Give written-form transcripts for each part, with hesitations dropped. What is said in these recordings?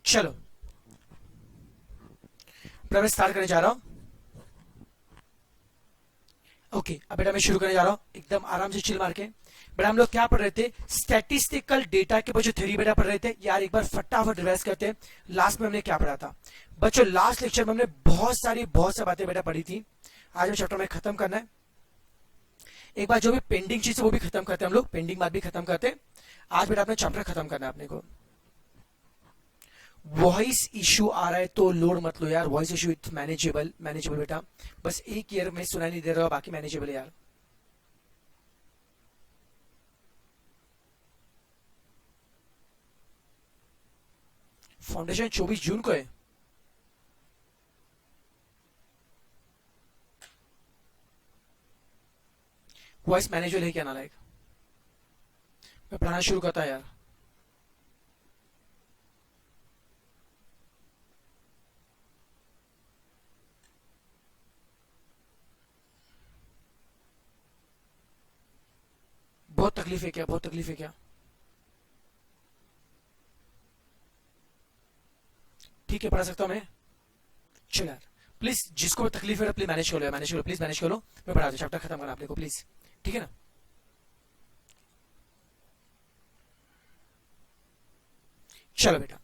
चलो बेटा मैं स्टार्ट करने जा रहा हूं। ओके अब बेटा मैं शुरू करने जा रहा हूं एकदम आराम से चिल मार के। बेटा हम लोग क्या पढ़ रहे थे, स्टैटिस्टिकल डेटा के जो थ्योरी बेटा पढ़ रहे थे यार। एक बार फटाफट रिवाइज करते हैं लास्ट में हमने क्या पढ़ा था बच्चों। लास्ट लेक्चर में हमने बहुत सी बातें बेटा पढ़ी थी। आज हम चैप्टर में खत्म करना है। एक बार जो भी पेंडिंग चीज है वो भी खत्म करते हैं हम लोग, पेंडिंग बात भी खत्म करते हैं। आज बेटा अपने चैप्टर खत्म करना है अपने को। वॉइस इशू आ रहा है तो लोड मत लो यार, voice issue it's manageable, manageable बेटा। बस एक ईयर में सुनाई नहीं दे रहा, बाकी मैनेजेबल है यार। फाउंडेशन 24 जून को है। वॉइस मैनेजेबल है क्या नालायक? मैं पढ़ाना शुरू करता है यार। बहुत तकलीफ है क्या, बहुत तकलीफ है क्या? ठीक है पढ़ा सकता हूं मैं। चलो यार प्लीज जिसको भी तकलीफ है प्लीज मैनेज कर लो, मैनेज करो प्लीज, मैनेज कर लो। मैं पढ़ा दूं, चैप्टर खत्म करना आपने को प्लीज, ठीक है ना। चलो बेटा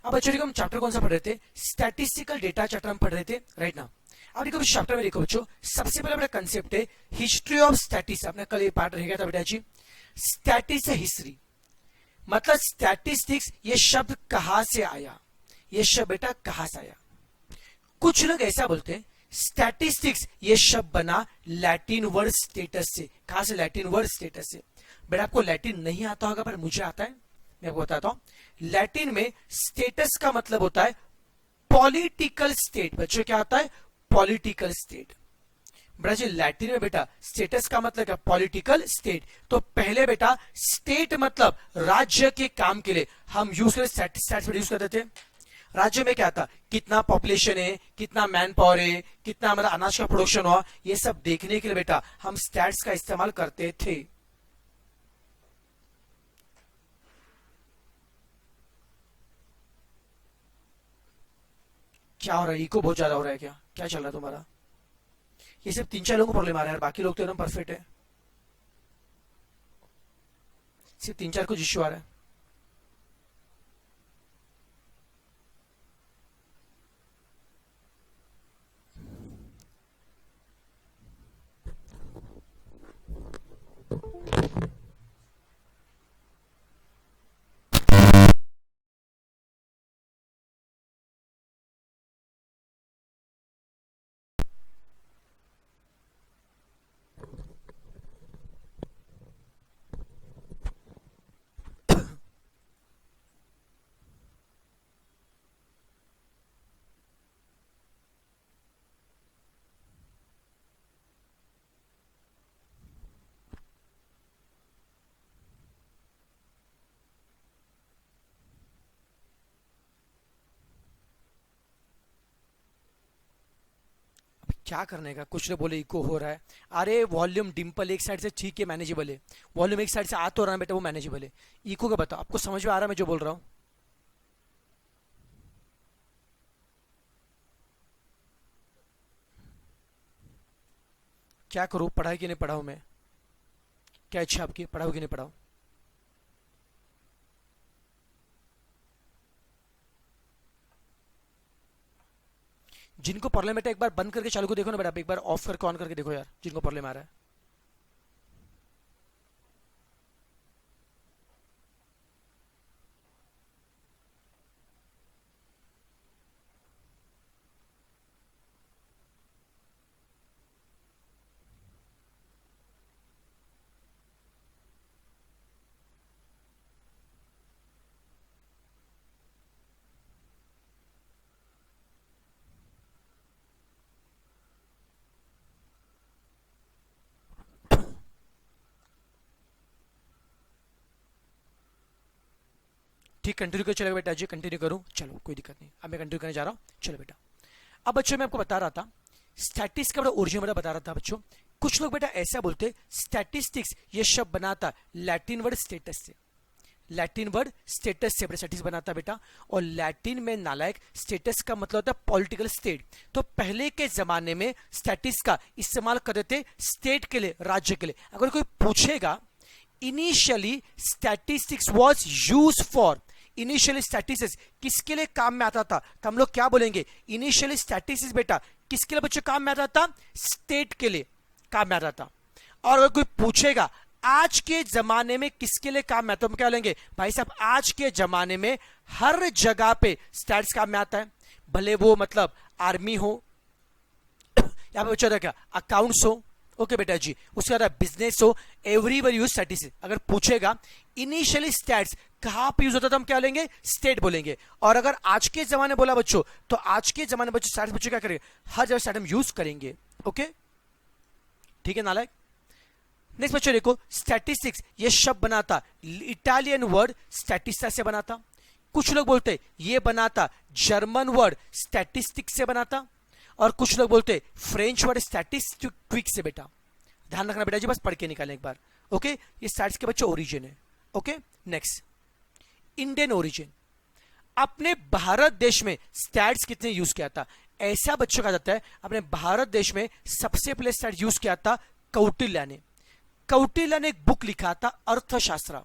अब बच्चों देखो हम चैप्टर कौन सा पढ़ रहे थे, स्टैटिस्टिकल डेटा चैप्टर हम पढ़ रहे थे राइट ना। अब देखो इस चैप्टर में देखो बच्चों सबसे पहला बेटा कंसेप्ट है हिस्ट्री ऑफ स्टैटिस। अपने कल ये पार्ट रह गया था बेटा जी, स्टैटिस है हिस्ट्री। मतलब स्टैटिस्टिक्स ये शब्द कहां से आया, ये शब्द बेटा कहां से आया। कुछ लोग ऐसा बोलते हैं स्टैटिस्टिक्स ये शब्द बना लैटिन वर्ड स्टेटस से। कहां से? लैटिन वर्ड स्टेटस से। बेटा आपको लैटिन नहीं आता होगा पर मुझे आता है, मैं आपको बताता हूं। लैटिन में स्टेटस का मतलब होता है पॉलिटिकल स्टेट। बच्चों क्या होता है? Political state. बेटा जी लैटिन में बेटा स्टेटस का मतलब क्या? Political state. तो पहले बेटा स्टेट मतलब राज्य के काम के लिए हम यूज यूज करते थे। राज्य में क्या था, कितना पॉपुलेशन है, कितना मैन पावर है, कितना मतलब अनाज का प्रोडक्शन हुआ, ये सब देखने के लिए बेटा हम स्टैट्स का इस्तेमाल करते थे। क्या हो रहा है? इको बहुत ज्यादा हो रहा है क्या? क्या चल रहा है तुम्हारा? ये सिर्फ 3-4 लोगों को प्रॉब्लम आ रहा है यार, बाकी लोग तो एकदम परफेक्ट है। सिर्फ 3-4 कुछ इश्यू आ रहा है। क्या करने का? कुछ लोग बोले इको हो रहा है। अरे वॉल्यूम डिंपल एक साइड से ठीक है, मैनेजेबल है। वॉल्यूम एक साइड से आ तो रहा है बेटा, वो मैनेजेबल है। इको का बताओ, आपको समझ में आ रहा है मैं जो बोल रहा हूँ? क्या करूँ, पढ़ाई की नहीं पढ़ाऊँ मैं? क्या इच्छा आपकी, पढ़ाओ कि नहीं पढ़ाओ? जिनको प्रॉब्लम बेटा एक बार बंद करके चालू को देखो ना बेटा, एक बार ऑफ करके ऑन करके देखो यार जिनको प्रॉब्लम आ रहा है। ठीक कंटिन्यू कर चलेगा बेटा जी, कंटिन्यू करूं? चलो कोई दिक्कत नहीं, अब मैं कंटिन्यू करने जा रहा हूं। चलो बेटा अब बच्चों मैं आपको बता रहा था स्टैटिस्टिक्स का ओरिजिन बेटा बता रहा था बच्चों। कुछ लोग बेटा ऐसा बोलते स्टैटिस्टिक्स ये शब्द बना था लैटिन वर्ड स्टेटस से। लैटिन वर्ड स्टेटस से स्टेटस बनाता बेटा, और लैटिन में नालायक स्टेटस का मतलब होता है पॉलिटिकल स्टेट। तो पहले के जमाने में स्टेटस का इस्तेमाल करते थे स्टेट के लिए, राज्य के लिए। अगर कोई पूछेगा initially statistics was used for, initially statistics किसके लिए काम में आता था, तो हम लोग क्या बोलेंगे, इनिशियली स्टैटिस्टिक्स बेटा किसके लिए बच्चों काम में आता था, स्टेट के लिए काम में आता था। और अगर कोई पूछेगा आज के जमाने में किसके लिए काम में आता है, तो हम क्या बोलेंगे, भाई साहब आज के जमाने में हर जगह पे स्टैट्स काम में आता है, भले वो मतलब आर्मी हो, यहां पे बच्चों क्या अकाउंट्स हो, ओके बेटा जी, उसके बाद बिजनेस हो, एवरीवेयर यूज स्टैटिस्टिक्स। अगर पूछेगा इनिशियली स्टैट्स कहां पे यूज होता था, हम क्या बोलेंगे, स्टेट बोलेंगे। और अगर आज के जमाने बोला बच्चों, तो आज के जमाने बच्चों स्टैट्स बच्चों क्या करेंगे, हर जगह स्टैट हम यूज करेंगे। ओके ठीक है नालायक। नेक्स्ट बच्चों देखो, स्टैटिस्टिक्स ये शब्द बनाता इटालियन वर्ड स्टैटिस्टा से बनाता, कुछ लोग बोलते ये बनाता जर्मन वर्ड स्टैटिस्टिक्स से बनाता, और कुछ लोग बोलते फ्रेंच वर्ड स्टैटिस्टिक से। बेटा ध्यान रखना बेटा जी, बस पढ़ के निकालें एक बार। ओके ये स्टैट्स के बच्चों ओरिजिन है। Okay next, Indian origin. अपने भारत देश में स्टैट्स कितने यूज किया था, ऐसा बच्चों कहा जाता है अपने भारत देश में सबसे पहले स्टैट्स यूज किया था कौटिल्य ने। कौटिल्य ने एक बुक लिखा था अर्थशास्त्र,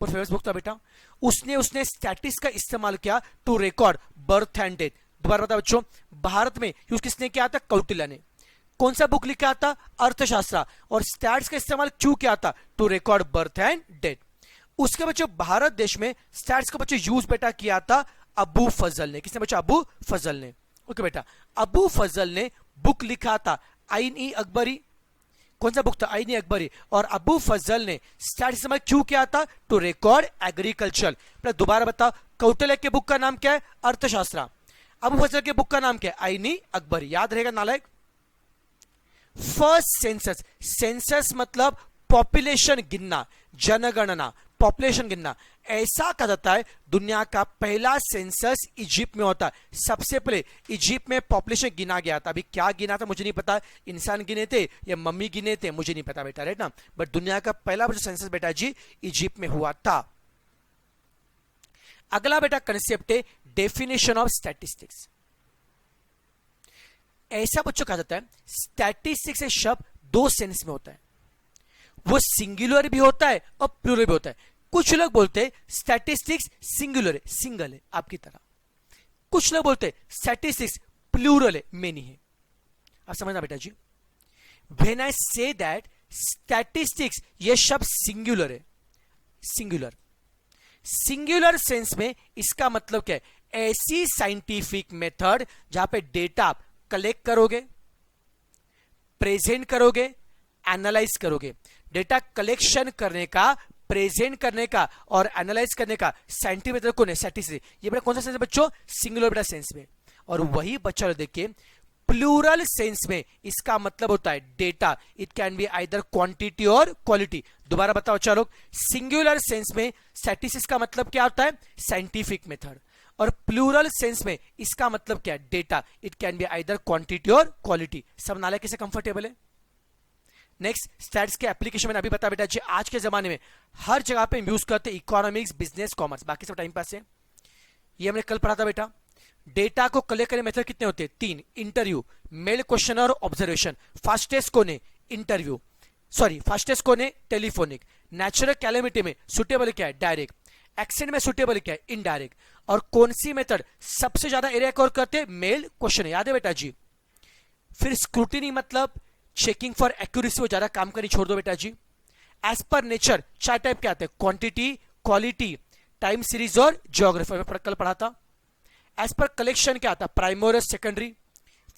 बहुत फेमस बुक था बेटा। उसने स्टैटिस्टिक्स का इस्तेमाल किया to record birth and death. दोबारा बता बच्चों, भारत में यूज किसने किया था, कौटिल्य ने। कौन सा बुक लिखा था, अर्थशास्त्र। और स्टैट्स का इस्तेमाल क्यों किया था, to record birth and death. उसके बच्चों भारत देश में स्टैट्स का बच्चों यूज बेटा किया था अबू फजल ने। किसने बच्चों, अबू फजल ने। ओके बेटा, अबू फजल ने बुक लिखा था आईन ई अकबरी। कौन सा बुक था, आईन ई अकबरी। और अबू फजल ने स्टैट्स इस्तेमाल क्यों किया था, टू रिकॉर्ड एग्रीकल्चर। दोबारा बताओ, कौटिल्य के बुक का नाम क्या है, अर्थशास्त्र। अबू फजल के बुक का नाम क्या है, आईन ई अकबरी। याद रहेगा नालायक। फर्स्ट सेंसस, सेंसस मतलब पॉपुलेशन गिनना, जनगणना, पॉपुलेशन गिनना। ऐसा कहा जाता है दुनिया का पहला सेंसस इजिप्ट में होता है। सबसे पहले इजिप्ट में पॉपुलेशन गिना गया था। अभी क्या गिना था मुझे नहीं पता, इंसान गिने थे या मम्मी गिने थे मुझे नहीं पता बेटा, राइट ना। बट दुनिया का पहला जो सेंसस बेटा जी इजिप्ट में हुआ था। अगला बेटा कंसेप्ट है डेफिनेशन ऑफ स्टैटिस्टिक्स। ऐसा बच्चों कहा जाता है स्टैटिस्टिक्स से शब्द दो सेंस में होता है, वो सिंगुलर भी होता है और प्लूरल भी होता है। कुछ लोग बोलते हैं स्टैटिस्टिक्स सिंगुलर है, सिंगल है आपकी तरह। कुछ लोग बोलते हैं स्टैटिस्टिक्स प्लूरल है, मेनी है। आप समझना बेटा जी, when I say that statistics ये शब्द सिंगुलर है, सिंगुलर, सिंगुलर सेंस में इसका मतलब क्या है, ऐसी साइंटिफिक मेथड जहां पे डेटा आप कलेक्ट करोगे, प्रेजेंट करोगे, एनालाइज करोगे। डेटा कलेक्शन करने का, प्रेजेंट करने का और एनालाइज करने का साइंटिफिक मेथड कौन है, स्टैटिस्टिक्स। ये बेटा कौन सा सेंस है बच्चों, सिंगुलर बेटा सेंस में। और वही बच्चा देखिए प्लूरल सेंस में इसका मतलब होता है data, it can be either quantity और क्वालिटी। दोबारा बताओ चलो, सिंगुलर सेंस में स्टैटिस्टिक्स का मतलब क्या होता है, साइंटिफिक मेथड। और प्लूरल सेंस में इसका मतलब क्या है, data, it can be either quantity और क्वालिटी। सब नाले कैसे कंफर्टेबल है। नेक्स्ट, स्टैट्स के एप्लीकेशन मैंने अभी बता बेटा जी, आज के जमाने में हर जगह पे यूज करते हैं, इकोनॉमिक्स, बिजनेस, कॉमर्स, बाकी सब टाइम पास है। ये हमने कल पढ़ा था बेटा। डेटा को कलेक्ट करने मेथड कितने होते हैं, 3। इंटरव्यू, मेल क्वेश्चन और ऑब्जर्वेशन। फास्टेस्ट कौन है, इंटरव्यू, सॉरी फास्टेस्ट कौन है, टेलीफोनिक। नेचुरल कैलेमिटी में सुटेबल क्या है, डायरेक्ट। एक्सेंट में सुटेबल क्या है, इनडायरेक्ट। और कौन सी मेथड सबसे ज्यादा एरिया कवर करते हैं, मेल क्वेश्चन, याद है बेटा जी। फिर स्क्रूटिनी मतलब चेकिंग फॉर एक्यूरेसी, वो ज्यादा काम करनी छोड़ दो बेटा जी। एज पर नेचर 4 टाइप के आते हैं, क्वांटिटी, क्वालिटी, टाइम सीरीज और ज्योग्राफी में कल पढ़ा था। एज पर कलेक्शन क्या आता है, प्राइमरी और सेकेंडरी।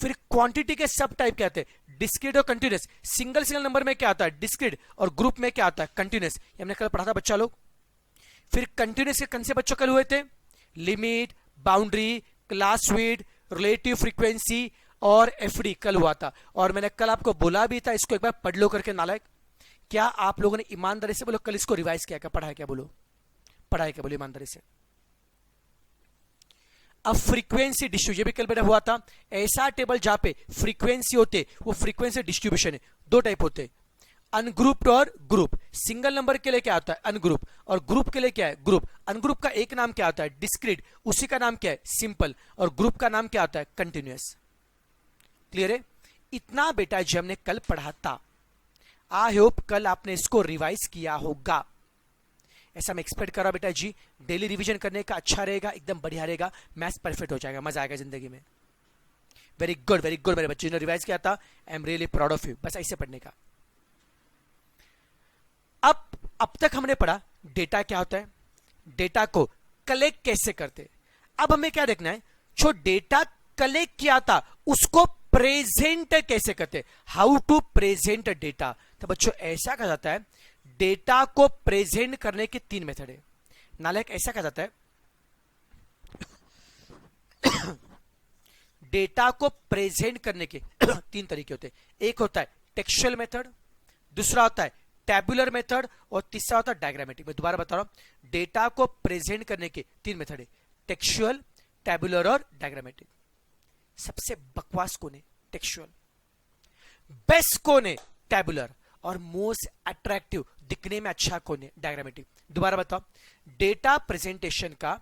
फिर क्वांटिटी के सब टाइप क्या आते हैं, डिस्क्रीट और कंटिन्यूस। सिंगल नंबर में क्या आता है, डिस्क्रीट, और ग्रुप में क्या आता है, कंटिन्यूस। ये हमने कल पढ़ा था बच्चा लोग। फिर कंटिन्यूस के कंसेप्ट बच्चों कल हुए थे, limit, boundary, class width, relative frequency और एफडी कल हुआ था। और मैंने कल आपको बोला भी था इसको एक बार पढ़ लो करके नालायक। क्या आप लोगों ने ईमानदारी से बोलो कल इसको रिवाइज किया क्या, पढ़ा है क्या, बोलो पढ़ा है क्या, बोलो ईमानदारी से। अब फ्रीक्वेंसी डिस्ट्रीब्यूशन भी कल बेटा हुआ था। ऐसा टेबल जहां पे फ्रीक्वेंसी होते, वो फ्रीक्वेंसी डिस्ट्रीब्यूशन है, 2 टाइप होते। अनग्रुप्ड और ग्रुप। सिंगल नंबर के लिए क्या होता है अनग्रुप, और ग्रुप के लिए क्या है ग्रुप। अनग्रुप का एक नाम क्या होता है डिस्क्रीट, उसी का नाम क्या है सिंपल, और ग्रुप का नाम क्या होता है कंटिन्यूअस। क्लियर है? इतना बेटा जो हमने कल पढ़ा था, आई होप कल आपने इसको रिवाइज किया होगा, ऐसा मैं एक्सपेक्ट कर रहा हूं बेटा जी। डेली रिवीजन करने का अच्छा रहेगा, एकदम बढ़िया रहेगा, मैथ्स परफेक्ट हो जाएगा, मजा आएगा जिंदगी में। वेरी गुड मेरे बच्चे ने रिवाइज किया था, I am really proud of you. बस ऐसे पढ़ने का। अब तक हमने पढ़ा डेटा क्या होता है, डेटा को कलेक्ट कैसे करते। अब हमें क्या देखना है, जो डेटा कलेक्ट किया था उसको प्रेजेंट कैसे करते, हाउ टू प्रेजेंट डेटा। तो बच्चों ऐसा कहा जाता है, डेटा को प्रेजेंट करने के 3 मेथड है। नालायक ऐसा कहा जाता है डेटा को प्रेजेंट करने के 3 तरीके होते हैं। एक होता है टेक्सचुअल मेथड, दूसरा होता है टैबुलर मेथड, और तीसरा होता है डायग्रामेटिक। मैं दोबारा बता रहा हूं, डेटा को प्रेजेंट करने के 3 मेथड है, टेक्सचुअल, टैबुलर और डायग्रामेटिक। सबसे बकवास कौन है टेक्सचुअल, बेस्ट कौन है टैबुलर, और मोस्ट अट्रैक्टिव दिखने में अच्छा कौन है डायग्रामेटिक। दोबारा बताओ, डेटा प्रेजेंटेशन का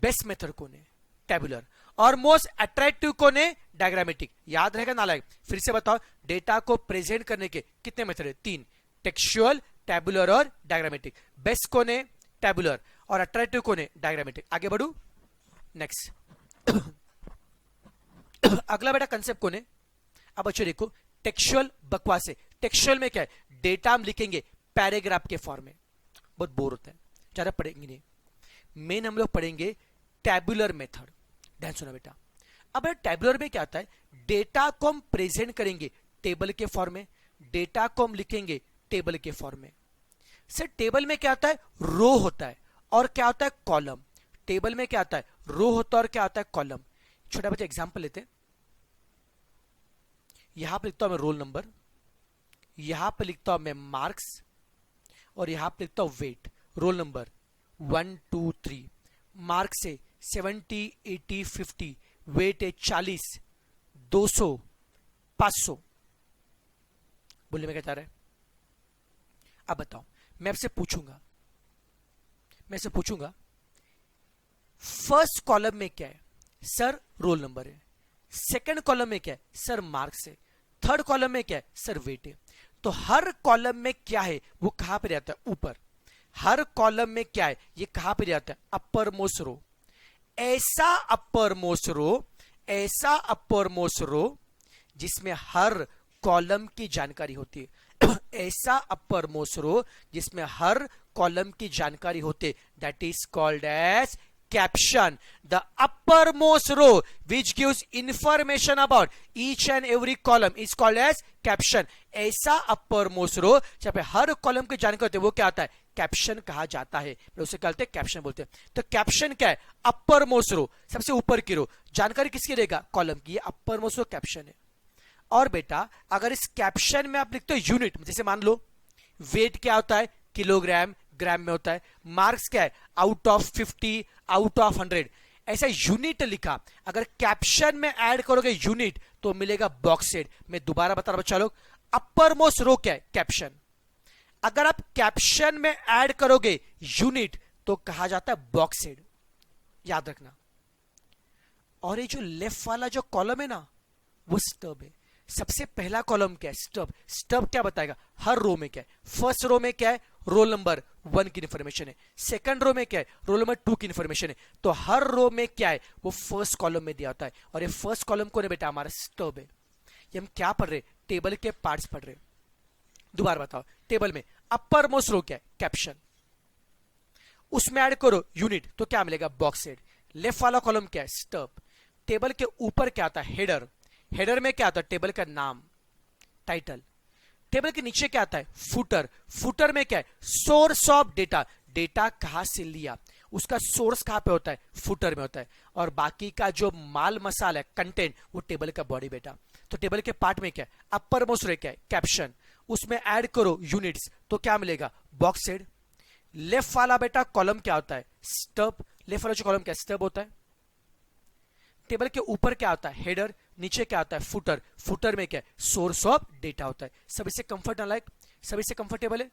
बेस्ट मेथड कौन है टैबुलर, और मोस्ट अट्रैक्टिव कौन है डायग्रामेटिक। याद रहेगा नालायक, फिर से बताओ, डेटा को प्रेजेंट करने के कितने मेथड है 3, टेक्सचुअल, टैबुलर और डायग्रामेटिक। बेस्ट कौन है टैबुलर, और अट्रैक्टिव कौन है डायग्रामेटिक। आगे बढ़ू, नेक्स्ट अगला बेटा कंसेप्ट कौन है। अब बच्चों देखो, टेक्सचुअल बकवास है। टेक्सचुअल में क्या है, डेटा हम लिखेंगे पैराग्राफ के फॉर्म में, बहुत बोर होता है, ज्यादा पढ़ेंगे नहीं। मेन हम लोग पढ़ेंगे टैबुलर मेथड। ध्यान सुना बेटा। अब टैबुलर में क्या आता है, डेटा को हम प्रेजेंट करेंगे टेबल के फॉर्म में, डेटा को हम लिखेंगे टेबल के फॉर्म में। सर टेबल में क्या आता है, रो होता है और क्या होता है कॉलम। टेबल में क्या आता है, रो होता है और क्या होता है कॉलम। छोटा बच्चा एग्जांपल लेते हैं, यहां पर लिखता हूं मैं रोल नंबर, यहां पर लिखता हूं मैं मार्क्स, और यहां पर लिखता हूं वेट। रोल नंबर 1 2 3, मार्क्स है 70 80 50, वेट है 40 200 500। बोलने में क्या चाह रहा है। अब बताओ, मैं आपसे पूछूंगा फर्स्ट कॉलम में क्या है, सर रोल नंबर है। सेकंड कॉलम में क्या है, सर मार्क्स है। थर्ड कॉलम में क्या है, सर वेट है। तो हर कॉलम में क्या है वो कहां पे रहता है, ऊपर। हर कॉलम में क्या है, ये कहां पे रहता है, अपर मोस्ट रो। ऐसा अपर मोस्ट रो जिसमें हर कॉलम की जानकारी होती है। ऐसा अपर मोस्ट रो जिसमें हर कॉलम की जानकारी होती है, that is called as caption. The uppermost row which gives information about each and every column is called as caption. ऐसा uppermost row जहाँ पे हर कॉलम की जानकारी होती है वो क्या आता है, कैप्शन कहा जाता है। उसे कहते हैं कैप्शन बोलते हैं। तो कैप्शन क्या है, अपर मोस्ट रो, सबसे ऊपर की रो, जानकारी किसकी रहेगा, कॉलम की। ये अपर मोस्ट रो कैप्शन है। और बेटा अगर इस कैप्शन में आप लिखते हो यूनिट, जैसे मान लो वेट क्या होता है, किलोग्राम, ग्राम में होता है। मार्क्स क्या है, आउट ऑफ 50, आउट ऑफ 100, ऐसा यूनिट लिखा। अगर कैप्शन में ऐड करोगे यूनिट तो मिलेगा बॉक्सेड। मैं दोबारा बता रहा हूं बच्चा लोग, अपर मोस्ट रो क्या है, कैप्शन। अगर आप कैप्शन में ऐड करोगे यूनिट तो कहा जाता है बॉक्सेड, याद रखना। और ये जो लेफ्ट वाला जो कॉलम है ना वो स्टब है। सबसे पहला कॉलम क्या है, स्टब। स्टब क्या बताएगा, हर रो में क्या है। फर्स्ट रो में क्या है, रोल नंबर 1 की इंफॉर्मेशन है। सेकंड रो में क्या है, रोल नंबर 2 की इंफॉर्मेशन है। तो हर रो में क्या है, वो फर्स्ट कॉलम में दिया होता है। और ये फर्स्ट कॉलम कौन है बेटा, हमारा स्टब है। ये हम क्या पढ़ रहे, टेबल के पार्ट्स पढ़ रहे। दोबारा बताओ, टेबल में अपर मोस्ट रो क्या है, कैप्शन। उसमें ऐड करो यूनिट तो क्या मिलेगा, बॉक्सेड। लेफ्ट वाला कॉलम क्या है, स्टब। टेबल के ऊपर क्या आता है, हेडर। हेडर में क्या आता है, टेबल का नाम, टाइटल। टेबल के नीचे क्या आता है, फुटर। फुटर में क्या है, सोर्स ऑफ डेटा, डेटा कहां से लिया, उसका सोर्स कहां पे होता है, फुटर में होता है। और बाकी का जो माल मसाला है, कंटेंट, वो टेबल का बॉडी बेटा। तो टेबल के पार्ट में क्या है, अपर मोस्ट रो क्या है, कैप्शन। उसमें ऐड करो यूनिट्स तो क्या मिलेगा, बॉक्सेड। लेफ्ट वाला बेटा कॉलम क्या होता है, स्टब। लेफ्ट वाला जो कॉलम क्या, स्टब होता है। टेबल के ऊपर क्या होता है, हेडर। नीचे क्या आता है, फुटर। फुटर में क्या है, सोर्स ऑफ डेटा होता है। सब इससे कंफर्ट ना लाइक, सभी से कंफर्टेबल है?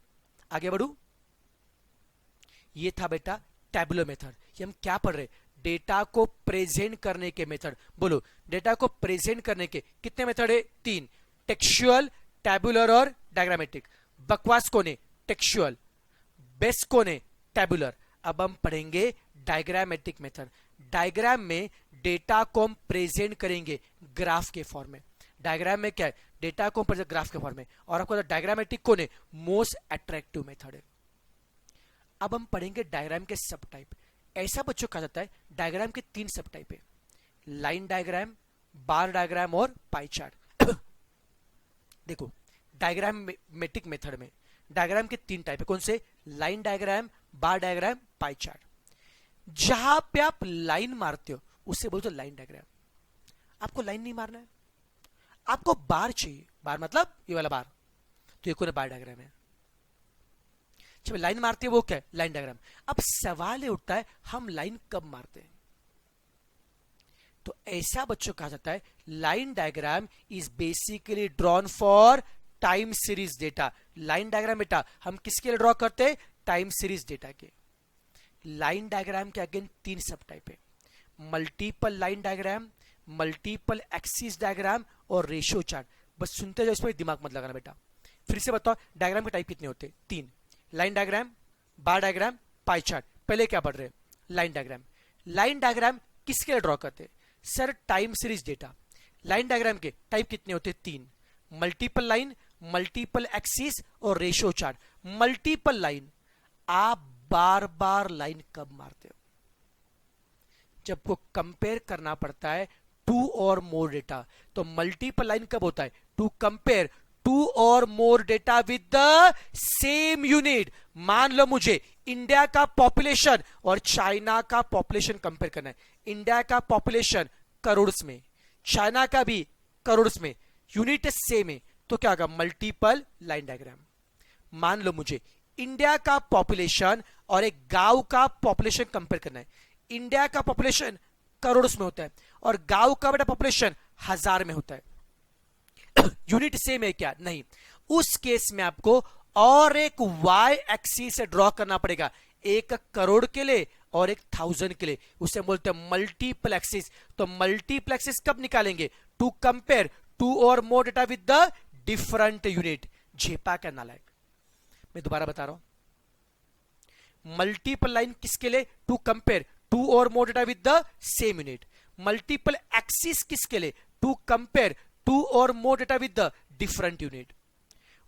आगे बढ़ू। ये था बेटा टैबुलर मेथड। ये हम क्या पढ़ रहे? डेटा को प्रेजेंट करने के मेथड। बोलो, डेटा को प्रेजेंट करने के कितने मेथड है? 3। टेक्सचुअल, टैबुलर और डायग्रामेटिक। बकवास कौन है? टेक्सचुअल। बेस्ट कौन है? टैबुलर। अब हम पढ़ेंगे डायग्रामेटिक मेथड। डायग्राम में डेटा को हम प्रेजेंट करेंगे ग्राफ के फॉर्म में। डायग्राम में क्या है? डेटा को प्रेजेंट ग्राफ के फॉर्म में। और आपको डायग्रामेटिक कौन है? मोस्ट अट्रैक्टिव मेथड है। अब हम पढ़ेंगे डायग्राम के सब टाइप। ऐसा बच्चों कहा जाता है डायग्राम के 3 सब टाइप है, लाइन डायग्राम, बार डायग्राम और पाई चार्ट। देखो, डायग्रामेटिक मेथड में डायग्राम के 3 टाइप है। कौन से? लाइन डायग्राम, बार डायग्राम, पाई चार्ट। जहां पे आप लाइन मारते हो उसे बोलते हो लाइन डायग्राम। आपको लाइन नहीं मारना है, आपको बार चाहिए। बार मतलब ये वाला बार, तो ये कौन है? बार डायग्राम है। जब लाइन मारते हैं वो क्या है? Line diagram. अब सवाल ये उठता है हम लाइन कब मारते हैं? तो ऐसा बच्चों कहा जाता है line diagram is basically drawn for time series data. Line diagram बेटा हम किसके लिए ड्रॉ करते हैं? टाइम सीरीज डेटा के। लाइन डायग्राम के अगेन 3 सब टाइप है, multiple line diagram, multiple axis diagram और रेशियो चार्ट। बस सुनते जाओ, इसमें दिमाग मत लगाना बेटा। फिर से बताओ डायग्राम के टाइप कितने होते हैं? 3। लाइन डायग्राम, बार डायग्राम, पाई चार्ट। पहले क्या पढ़ रहे हैं? Line diagram. लाइन डायग्राम किसके लिए ड्रॉ करते हैं? Sir time series data. Line diagram के टाइप कितने होते हैं? 3। मल्टीपल लाइन, मल्टीपल एक्सिस और रेशियो चार्ट। मल्टीपल लाइन, आप बार बार लाइन कब मारते हो? जब को कंपेयर करना पड़ता है 2 और मोर डेटा। तो मल्टीपल लाइन कब होता है? To compare 2 or more data with the same unit. मान लो मुझे इंडिया का पॉपुलेशन और चाइना का पॉपुलेशन कंपेयर करना है। इंडिया का पॉपुलेशन करोड़ में, चाइना का भी करोड़ में, यूनिट सेम है, तो क्या होगा? Multiple line diagram. मान लो मुझे इंडिया का पॉपुलेशन और एक गांव का पॉपुलेशन कंपेयर करना है। इंडिया का पॉपुलेशन करोड़ में होता है और गांव का बेटा पॉपुलेशन 1000 में होता है। यूनिट सेम है क्या? नहीं। उस केस में आपको और एक वाई एक्सिस से ड्रॉ करना पड़ेगा, एक करोड़ के लिए और एक 1000 के लिए। उसे बोलते हैं मल्टीपल एक्सिस। तो मल्टीपल एक्सिस कब निकालेंगे? To compare 2 or more data with the different unit. झेपा का नालायक। मैं दोबारा बता रहा हूं, मल्टीपल लाइन किसके लिए? To compare 2 or more data with the same unit. Multiple axis किसके लिए? To compare 2 or more data with the different unit.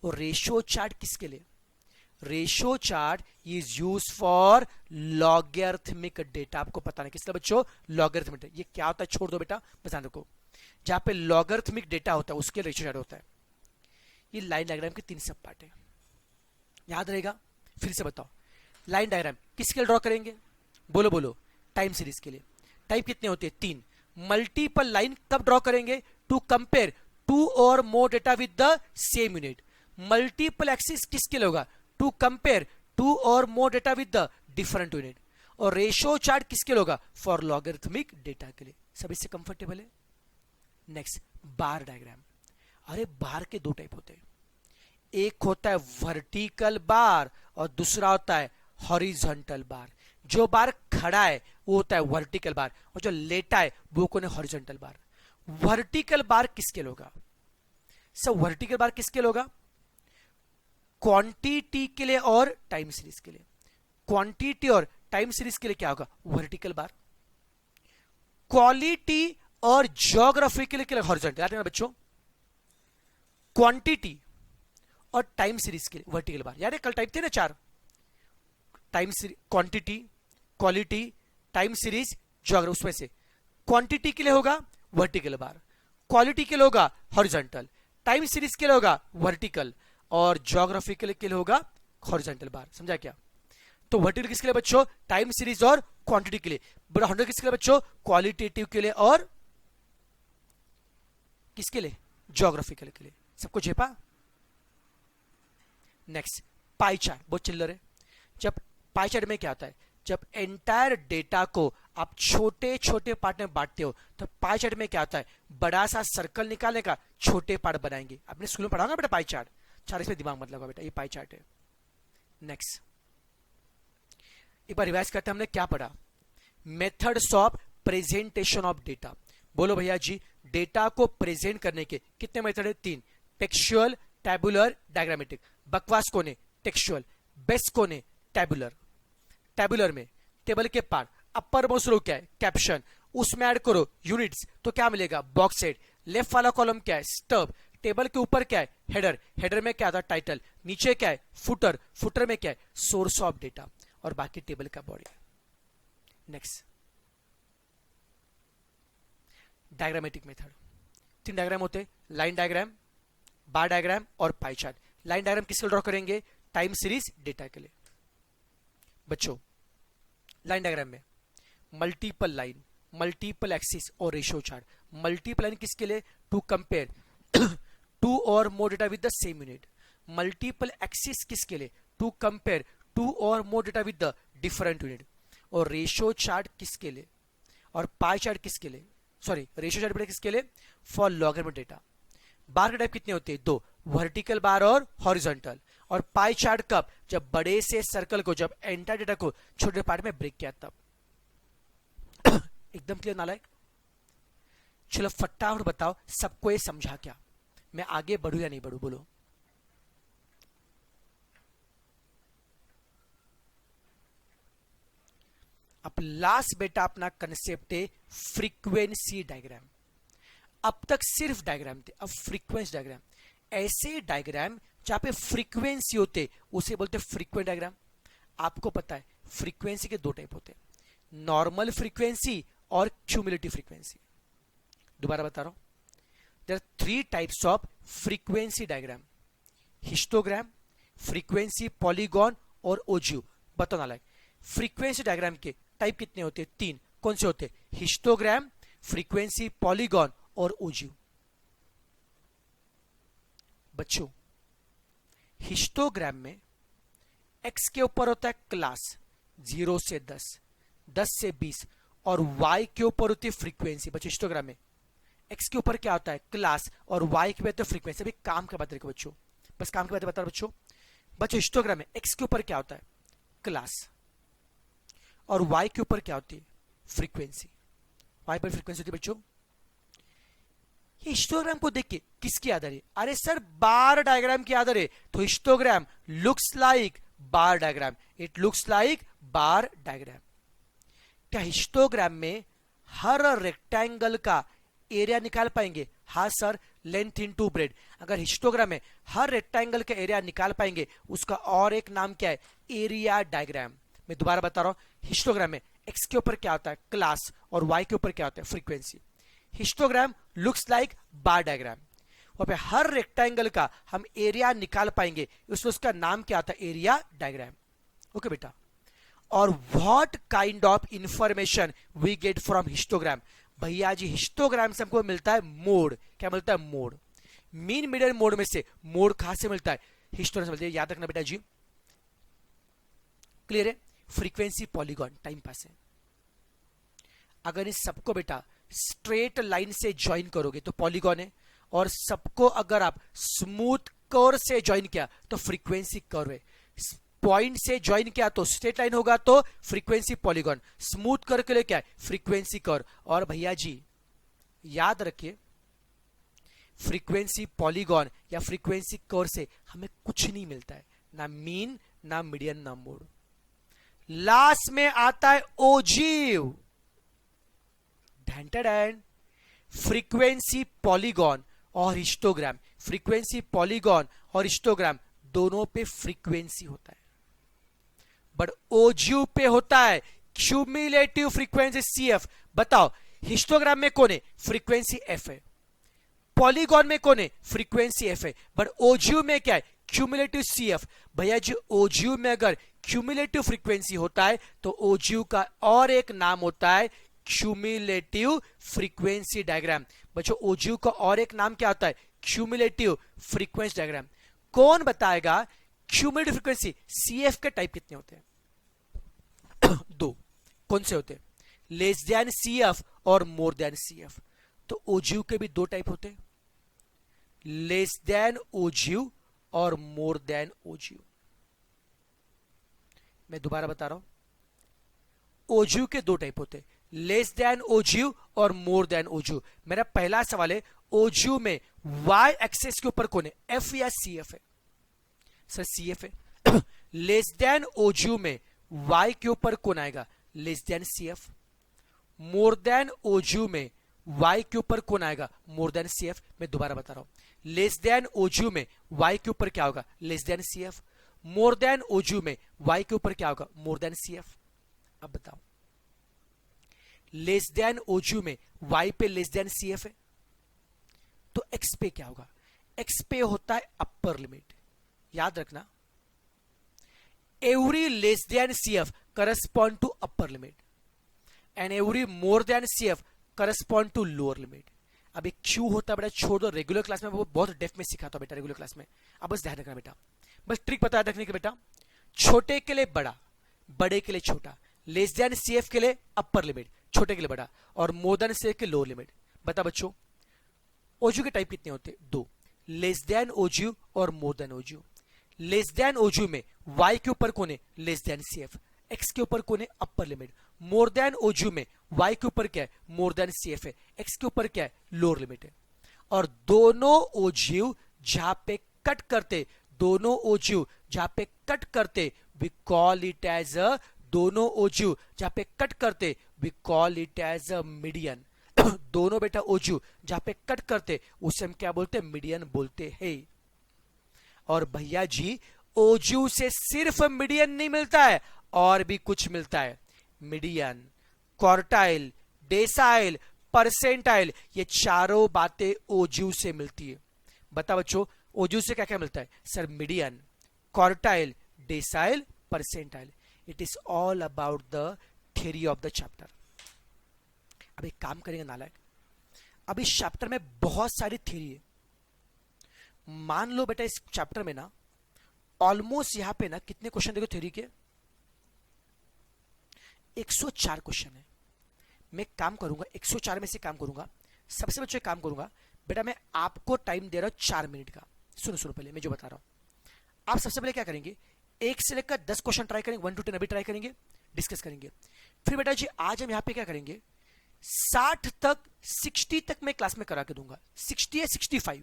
और रेशियो चार्ट किसके लिए? Ratio chart is use for logarithmic data. आपको पता नहीं किसका बच्चों? लॉगरिथमिक। ये क्या होता है? छोड़ दो बेटा, बता दो। जहां पे लॉगरिथमिक डेटा होता है उसके रेशियो चार्ट होता है। ये लाइन डायग्राम के 3 सब पार्ट है, याद रहेगा। फिर से बताओ, लाइन डायग्राम किसके लिए ड्रॉ करेंगे? बोलो बोलो। टाइम सीरीज के लिए। टाइप कितने होते हैं? 3। मल्टीपल लाइन कब ड्रॉ करेंगे? To compare 2 or more data with the same unit. Multiple axis किसके लिए होगा? To compare 2 or more data with the different unit. और रेशियो चार्ट किसके लिए होगा? फॉर लॉगरिथमिक डेटा के लिए। सभी से कंफर्टेबल है? नेक्स्ट, बार डायग्राम। अरे बार के 2 टाइप होते हैं, एक होता है वर्टिकल बार और दूसरा होता है हॉरिजॉन्टल बार। जो बार खड़ा है वो होता है वर्टिकल बार और जो लेटा है वो कौन है? हॉरिजॉन्टल बार। वर्टिकल बार किसके लिए होगा? सब वर्टिकल बार किसके लिए होगा? क्वांटिटी के लिए और टाइम सीरीज के लिए। क्वांटिटी और टाइम सीरीज के लिए क्या होगा? Vertical bar. क्वालिटी और ज्योग्राफी के लिए हॉरिजॉन्टल। याद है बच्चों? क्वांटिटी और टाइम सीरीज के लिए वर्टिकल बार। यार कल टाइप थे ना 4, time series, quantity, quality, time series, geography. उसमें से क्वांटिटी के लिए होगा वर्टिकल बार, क्वालिटी के लिए होगा हॉरिजॉन्टल, टाइम सीरीज के लिए होगा वर्टिकल और ज्योग्राफी के लिए होगा हॉरिजॉन्टल बार। समझा क्या? तो वर्टिकल किसके लिए बच्चों? टाइम सीरीज और क्वांटिटी के लिए। बड़ा हॉरिजॉन्टल किसके लिए बच्चों? क्वालिटेटिव के लिए और किसके लिए? ज्योग्राफिकल के लिए। सबको झेपा? Next, pie chart. बहुत चिल्लर है। जब पाई चार्ट में क्या होता है? जब एंटायर डेटा को आप छोटे छोटे पार्ट में बांटते हो तो पाई चार्ट में क्या होता है? बड़ा सा सर्कल निकालने का छोटे पार्ट बनाएंगे। आपने स्कूल में पढ़ा होगा बेटा पाई चार्ट। 40 पे दिमाग मत लगाओ बेटा, ये पाई चार्ट है। नेक्स्ट, एक बार रिवाइज करते हैं, हमने क्या पढ़ा? Methods of presentation of data. बोलो भैया जी, डेटा को प्रेजेंट करने के कितने मेथड है? 3। Textual, tabular, diagrammatic. बकवास कौन है? टेक्सचुअल। बेस्ट कौन है? टैबुलर। टैबुलर में टेबल के पार्ट, अपर मोस्ट रो क्या है? कैप्शन, उसमें ऐड करो यूनिट्स तो क्या मिलेगा? Box head. लेफ्ट वाला कॉलम क्या है? स्टब। टेबल के ऊपर क्या है? हेडर। हेडर में क्या था? टाइटल। नीचे क्या है? फुटर। फुटर में क्या है? Source of data. और बाकी टेबल का body. Next, diagrammatic method. 3 diagram होते, लाइन डायग्राम, बार डायग्राम और पाई चार्ट। लाइन डायग्राम किसके लिए ड्रॉ करेंगे? टाइम सीरीज डेटा के लिए। बच्चों, लाइन डायग्राम में मल्टीपल लाइन, मल्टीपल एक्सिस और रेशियो चार्ट। मल्टीपल लाइन किसके लिए? To compare 2 or more data with the same unit. Multiple axis किसके लिए? To compare 2 or more data with the different unit. और रेशियो चार्ट किसके लिए? और पाई चार्ट किसके लिए? सॉरी, रेशियो चार्ट किसके लिए? For logarithmic data. बार के टाइप कितने होते हैं? 2, वर्टिकल बार और हॉरिजॉन्टल। और पाई चार्ट कब? जब बड़े से सर्कल को, जब एंटायर डेटा को छोटे पार्ट में ब्रेक किया तब। एकदम क्लियर नालायक? चलो फटाफट बताओ, सबको ये समझा क्या? मैं आगे बढ़ू या नहीं बढ़ू? बोलो। अब लास्ट बेटा अपना कंसेप्ट है फ्रीक्वेंसी डायग्राम। अब तक सिर्फ डायग्राम थे, अब फ्रीक्वेंसी डायग्राम। ऐसे डायग्राम जहां पे फ्रीक्वेंसी होते उसे बोलते फ्रीक्वेंट डायग्राम। आपको पता है फ्रीक्वेंसी के 2 टाइप होते हैं, नॉर्मल फ्रीक्वेंसी और क्यूमुलेटिव फ्रीक्वेंसी। दोबारा बता रहा हूं, there are 3 types of frequency diagram, histogram, frequency polygon और ओजिव। बताओ ना, लाइक फ्रीक्वेंसी डायग्राम के टाइप कितने होते हैं? 3। कौन से होते? हिस्टोग्राम, फ्रीक्वेंसी पॉलीगॉन और ओजिव। बच्चों, हिस्टोग्राम में x के ऊपर होता है क्लास 0 से 10, 10 से 20, और y के ऊपर होती है फ्रीक्वेंसी। बच्चों, हिस्टोग्राम में x के ऊपर क्या होता है? क्लास, और y के ऊपर फ्रीक्वेंसी। अभी काम के बात रखो बच्चों, बस काम की बात बता रहा बच्चों। बच्चों, हिस्टोग्राम में x के ऊपर क्या होता है? क्लास, और y के ऊपर क्या होती है? फ्रीक्वेंसी। y पर फ्रीक्वेंसी होती है बच्चों। हिस्टोग्राम को देख के किसकी आधार है? अरे सर, बार डायग्राम की आधार है। तो histogram looks like bar diagram, it looks like bar diagram. क्या हिस्टोग्राम में हर रेक्टेंगल का एरिया निकाल पाएंगे? हाँ सर, लेंथ इनटू ब्रेड। अगर हिस्टोग्राम में हर रेक्टेंगल का एरिया निकाल पाएंगे, उसका और एक नाम क्या है? Area diagram. मैं दोबारा बता रहा हूं, हिस्टोग्राम में एक्स के ऊपर क्या होता है? क्लास, और वाई के ऊपर क्या होता है? फ्रीक्वेंसी। हिस्टोग्राम लुक्स लाइक बार डायग्राम। वहां पे हर रेक्टेंगल का हम एरिया निकाल पाएंगे, उसका नाम क्या आता है? Area diagram. ओके बेटा। और what kind of information we get from histogram? भैया जी, हिस्टोग्राम से हमको मिलता है मोड। क्या मिलता है? मोड। मीन मीडियन मोड में से मोड कहां से मिलता है? हिस्टोग्राम से मिलता है। याद रखना बेटा जी, क्लियर है? फ्रीक्वेंसी पॉलीगॉन टाइम पास है। अगर इस सबको बेटा स्ट्रेट लाइन से ज्वाइन करोगे तो पॉलीगॉन है, और सबको अगर आप स्मूथ कर्व से ज्वाइन किया तो फ्रीक्वेंसी कर्व है। पॉइंट से ज्वाइन किया तो स्ट्रेट लाइन होगा तो फ्रीक्वेंसी पॉलीगॉन, स्मूथ कर्व के लिए क्या है? Frequency curve. और भैया जी याद रखिए, फ्रीक्वेंसी पॉलीगॉन या फ्रीक्वेंसी कर्व से हमें कुछ नहीं मिलता है, ना मीन, ना मीडियन, ना मोड। लास्ट में आता है ओजीव। फ्रीक्वेंसी पॉलीगॉन और हिस्टोग्राम, फ्रीक्वेंसी पॉलीगॉन और हिस्टोग्राम दोनों पे फ्रीक्वेंसी होता है, बट ओजीव पे होता है क्यूमुलेटिव फ्रीक्वेंसी CF। बताओ, हिस्टोग्राम में कौन है? फ्रीक्वेंसी F है। पॉलीगॉन में कौन है? फ्रीक्वेंसी F है। बट ओजीव में क्या है? Cumulative CF। भैया जी, ओजीव में अगर क्यूमुलेटिव फ्रीक्वेंसी होता है तो ओजीव का और एक नाम होता है क्यूमुलेटिव फ्रीक्वेंसी डायग्राम। बच्चों, ओजीव का और एक नाम क्या होता है? Cumulative frequency diagram. कौन बताएगा क्यूमुलेटिव फ्रीक्वेंसी CF के टाइप कितने होते हैं? 2। कौन से होते हैं? लेस देन CF और मोर देन CF। तो ओजीव के भी 2 टाइप होते हैं, लेस देन ओजीव और मोर देन ओजीयू। मैं दोबारा बता रहा हूं, ओजीयू के दो टाइप होते हैं, लेस देन ओजीयू और मोर देन ओजीयू। मेरा पहला सवाल है, ओजीयू में वाई एक्सेस के ऊपर कौन है, एफ या सी एफ है? सर सी एफ है। लेस देन ओजीयू में वाई के ऊपर कौन आएगा, less than C F. More than ogive में वाई के ऊपर कौन आएगा, मोर देन सी एफ। मैं दोबारा बता रहा हूं, लेस देन ओजीयू में वाई के ऊपर क्या होगा, less than C F. More than ogive में वाई के ऊपर क्या होगा, मोर देन सी एफ। अब बताओ, लेस देन ओजीयू में वाई पे लेस देन सी एफ है, तो एक्स पे क्या होगा, एक्स पे होता है अपर लिमिट। याद रखना, every less than C F correspond to upper limit and every more than C F correspond to lower limit. अब एक क्यू होता है बेटा, छोड़ दो, रेगुलर क्लास में वो बहुत डेफ में सिखाता बेटा, रेगुलर क्लास में। अब बस ध्यान रखना बेटा, बस ट्रिक बता रखने के बेटा, छोटे के लिए बड़ा, बड़े के लिए छोटा, लेस देन सी एफ के लिए अपर लिमिट, छोटे के लिए बड़ा, और मोर देन सी एफ के लोअर लिमिट। बता बच्चों, ओजीयू के टाइप कितने होते हैं, दो, लेस देन ओजीयू और more than ogive. Less than ogive में वाई के ऊपर कौन है, less than C F, X के ऊपर कौन है, अपर लिमिट। मोर देन ओजीयू में वाई के ऊपर क्या है, मोर देन सी एफ है, एक्स के ऊपर क्या है, लोअर लिमिट है। और दोनों ओजीयू जहां पे कट करते, दोनों ओजीयू जहां पे कट करते, we call it as a, दोनों ओजीयू जहां पे कट करते we call it as a median. दोनों बेटा ओजीयू जहां पे कट करते उसे हम क्या बोलते हैं, मीडियन बोलते हैं। और भैया जी, ओजीयू से सिर्फ मीडियन नहीं मिलता है, और भी कुछ मिलता है, मीडियन, क्वार्टाइल, डेसाइल, परसेंटाइल, ये चारों बातें ओजीयू से मिलती है। बता बच्चों, ओजीयू से क्या क्या मिलता है, sir median, quartile, decyl, percentile. It is all about the theory of the chapter. अब एक काम करेंगे नालायक, अब इस चैप्टर में बहुत सारी थ्योरी है। मान लो बेटा इस चैप्टर में ना ऑलमोस्ट यहां पे ना कितने क्वेश्चन देखो थ्योरी के, 104 क्वेश्चन है। मैं काम करूंगा 104 में से काम करूंगा। सबसे बच्चों काम करूंगा बेटा, मैं आपको टाइम दे रहा हूं 4 मिनट का। सुनो सुनो, पहले मैं जो बता रहा हूं, आप सबसे पहले क्या करेंगे, 1 से लेकर 10 क्वेश्चन ट्राई करेंगे, 1 to 10 अभी ट्राई करेंगे, डिस्कस करेंगे। फिर बेटा जी आज हम यहां पे क्या करेंगे, 60 तक 60 तक मैं क्लास में करा के दूंगा, 60 या 65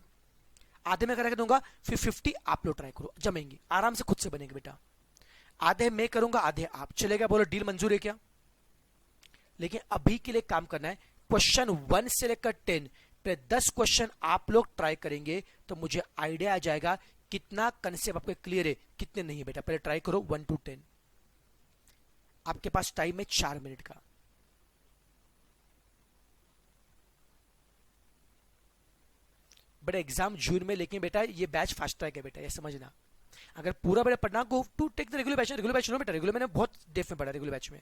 आधे में करा के दूंगा, फिर 50 आप लोग ट्राई करो, जमेंगे आराम से, खुद से बनेंगे बेटा। आधे मैं करूंगा, आधे आप, चलेगा, बोलो डील मंजूर है क्या? लेकिन अभी के लिए काम करना है, क्वेश्चन 1 से लेकर 10 पे 10 क्वेश्चन आप लोग ट्राई करेंगे, तो मुझे आइडिया आ जाएगा कितना कंसेप्ट आपको क्लियर है, कितने नहीं है बेटा। पहले ट्राई करो 1 to 10। आपके पास टाइम है 4 मिनट का। बेटा एग्जाम जून में, लेकिन बेटा ये बैच फास्ट ट्रैक है बेटा, ये समझना। अगर पूरा बेटा पढ़ना, go to take the regular batch. Regular batch लो बेटा, रेगुलर मैंने बहुत डेफ में पढ़ा, रेगुलर बैच में।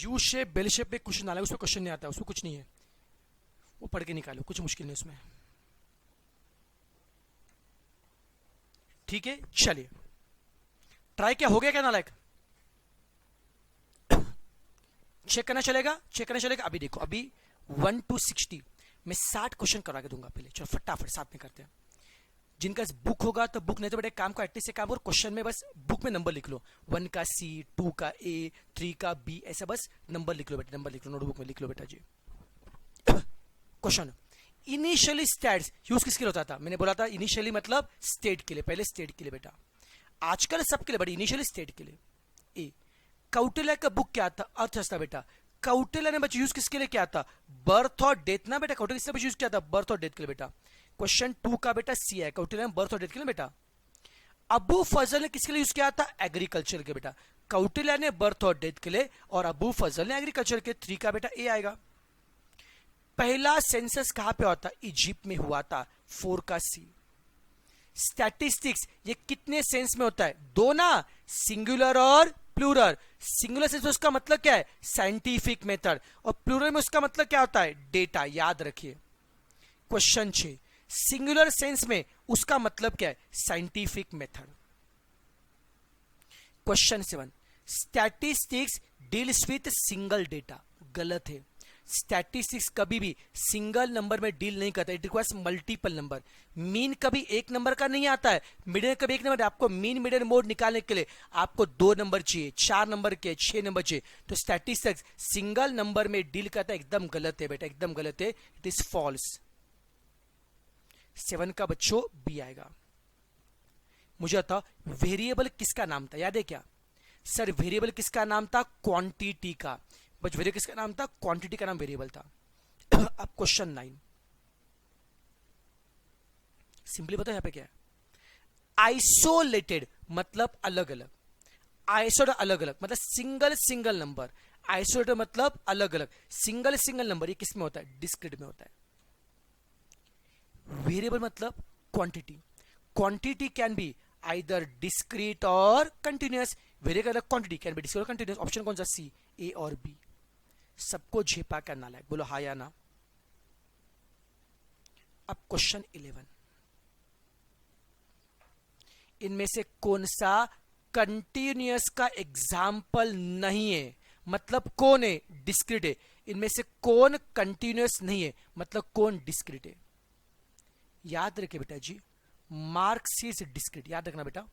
यू शेप बेल शेप में क्वेश्चन डाला, उसमें क्वेश्चन नहीं आता, उसमें कुछ नहीं है, वो पढ़ के निकालो, कुछ मुश्किल नहीं उसमें। ठीक है, चलिए ट्राई क्या हो गया क्या नालायक? चेक करना चलेगा, चेक करना चलेगा। अभी देखो, अभी 1 to 60 मैं 60 क्वेश्चन करा के दूंगा पहले। चलो फटाफट साथ में करते हैं। जिनका बुक होगा तो बुक, नहीं तो बेटे काम को एटलीस्ट से काम और क्वेश्चन में बस बुक में नंबर लिख लो, 1 का C, 2 का A, 3 का B, ऐसा बस नंबर लिख लो बेटा, नंबर लिख लो, नोटबुक में लिख लो बेटा जी। क्वेश्चन, इनिशियली स्टेट्स यूज किसके लिए होता था? मैंने बोला था इनिशियली मतलब स्टेट के लिए, पहले स्टेट के लिए बेटा, आजकल सबके लिए, बट इनिशियली स्टेट के लिए। ए, कौटिल्य का बुक क्या था? अर्थशास्त्र बेटा। कौटिल्य ने बच्चे यूज किसके लिए किया था? बर्थ और डेथ ना बेटा, कौटिल्य किसने यूज किया था? बर्थ और डेथ के लिए बेटा। क्वेश्चन 2 का बेटा सी है, कौटिल्य ने बर्थ और डेथ के लिए बेटा। अबू फजल ने किसके लिए यूज किया था? एग्रीकल्चर के बेटा। कौटिल्य ने बर्थ और डेथ के लिए और अबू फजल ने एग्रीकल्चर के। 3 का बेटा ए आएगा। पहला सेंसस कहां पे होता? इजिप्ट में हुआ था। 4 का सी। स्टैटिस्टिक्स ये कितने सेंस में होता है? दो ना, सिंगुलर और प्लूरल। सिंगुलर सेंस में उसका मतलब क्या है? साइंटिफिक मेथड, और प्लूरल में उसका मतलब क्या होता है? डेटा। याद रखिए। क्वेश्चन 6, सिंगुलर सेंस में उसका मतलब क्या है? Scientific method. Question 7, statistics deals with single data. गलत है। स्टैटिस्टिक्स कभी भी सिंगल नंबर में डील नहीं करता, it requires multiple number. Mean कभी एक नंबर का नहीं आता है, मीडियन कभी एक नंबर। आपको मीन मीडियन मोड निकालने के लिए आपको 2 नंबर चाहिए, 4 नंबर के, 6 नंबर चाहिए। तो स्टैटिस्टिक्स सिंगल नंबर में डील करता है, एकदम गलत है बेटा, एकदम गलत है, इट इज फॉल्स। 7 का बच्चों बी आएगा। मुझे बताओ वेरिएबल किसका नाम था? याद है क्या सर? वेरिएबल किसका नाम था? क्वांटिटी का। बच वेरिएबल किसका नाम था? क्वांटिटी का नाम वेरिएबल था। अब क्वेश्चन 9, सिंपली बताओ यहां पे क्या है? आइसोलेटेड मतलब अलग अलग, आइसोलेटेड अलग अलग मतलब सिंगल सिंगल नंबर। आइसोलेटेड मतलब अलग अलग, सिंगल सिंगल नंबर। ये किस में होता है? डिस्क्रीट में होता है। वेरिएबल मतलब quantity. Quantity can be either discrete or continuous. Variable quantity can be discrete or continuous. Option कौन सा? सी, ए और बी। सबको झेपा करना लायक, बोलो हाँ या ना। अब क्वेश्चन 11, इनमें से कौन सा कंटिन्यूअस का एग्जाम्पल नहीं है? मतलब कौन है? डिस्क्रीट है। इनमें से कौन कंटिन्यूअस नहीं है? मतलब कौन डिस्क्रीट है? याद रखे बेटा जी, मार्क्स इज डिस्क्रीट। याद रखना बेटा,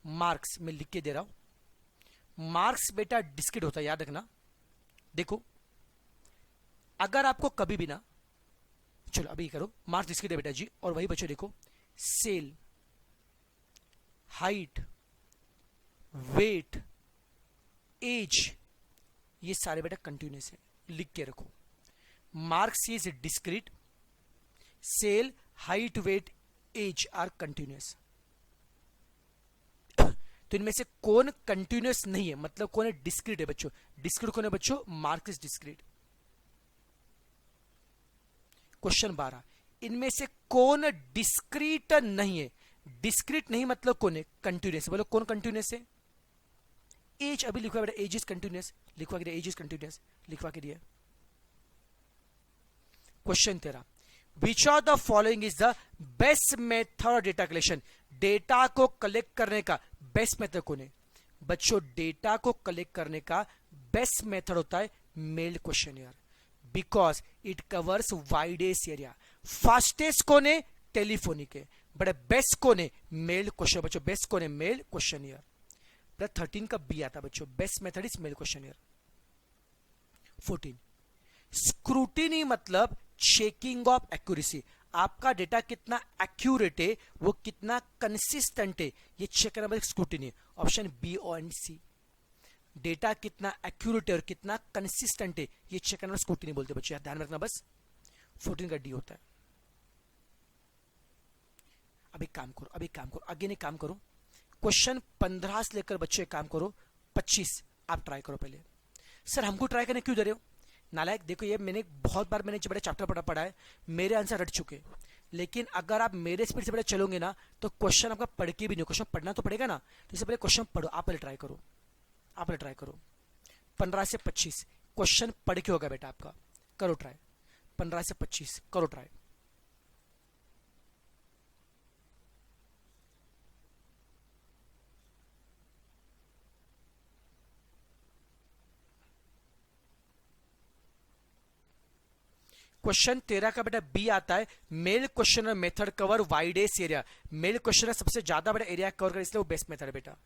मार्क्स मैं लिख के दे रहा हूं, मार्क्स बेटा डिस्क्रीट होता है, याद रखना। देखो अगर आपको कभी भी ना, चलो अभी करो, मार्क्स डिस्क्रीट है बेटा जी। और वही बच्चों देखो, सेल, हाइट, वेट, एज, ये सारे बेटा कंटिन्यूअस है, लिख के रखो। Marks is discrete, sale, height, weight, age are continuous. तो इनमें से कौन कंटिन्यूअस नहीं है? मतलब कौन है? डिस्क्रीट है बच्चों। डिस्क्रीट कौन है बच्चों? Marks is discrete. क्वेश्चन 12, इनमें से कौन डिस्क्रीट नहीं है? डिस्क्रीट नहीं मतलब कौन है? कंटिन्यूअस। बोलो कौन कंटिन्यूअस है? एज। अभी लिखवा बेटा, एज इज कंटिन्यूअस, लिखवा के दिया, एज इज कंटिन्यूअस, लिखवा के दिया। Question 13, which of the following is the best method data collection? Data को कलेक्ट करने का बेस्ट मेथड कौन है बच्चों? डेटा को कलेक्ट करने का बेस्ट मेथड होता है meld questionnaire, because it covers widest area. Fastest कौन है? टेलीफोनिक है, बट बेस्ट कौन है? Meld question. बच्चों बेस्ट कौन है? Meld questionnaire. 13 का बी आता बच्चों, best method is meld questionnaire. 14, scrutiny मतलब चेकिंग ऑफ एक्यूरेसी। आपका डेटा कितना एक्यूरेट है, वो कितना कंसिस्टेंट है, ये चेक करना स्क्रूटिनी। ऑप्शन बी और सी। डेटा कितना एक्यूरेट है और कितना कंसिस्टेंट है, ये चेक करना स्क्रूटिनी बोलते हैं बच्चे, ध्यान रखना बस। 14 का डी होता है। अभी काम करो, अभी काम करो, आगे नहीं काम करो। क्वेश्चन 15 से लेकर बच्चे काम करो 25 आप ट्राई करो पहले। सर हमको ट्राई करने क्यों दे रहे हो? नालायक देखो, ये मैंने बहुत बार मैंने बड़े चैप्टर पढ़ा है, मेरे आंसर रट चुके, लेकिन अगर आप मेरे स्पीड से पहले चलोगे ना तो क्वेश्चन आपका पढ़ के भी नहीं, क्वेश्चन पढ़ना तो पड़ेगा ना, तो इससे पहले क्वेश्चन पढ़ो। आप पहले ट्राई करो, आप पहले ट्राई करो। 15 से 25 क्वेश्चन पढ़ के होगा बेटा आपका, करो ट्राई। 15 से 25 करो ट्राई। क्वेश्चन 13 का बेटा बी आता है, mail question method cover widest area. Mail question सबसे ज्यादा बड़ा एरिया कवर कर, इसलिए वो बेस्ट मेथड है बेटा।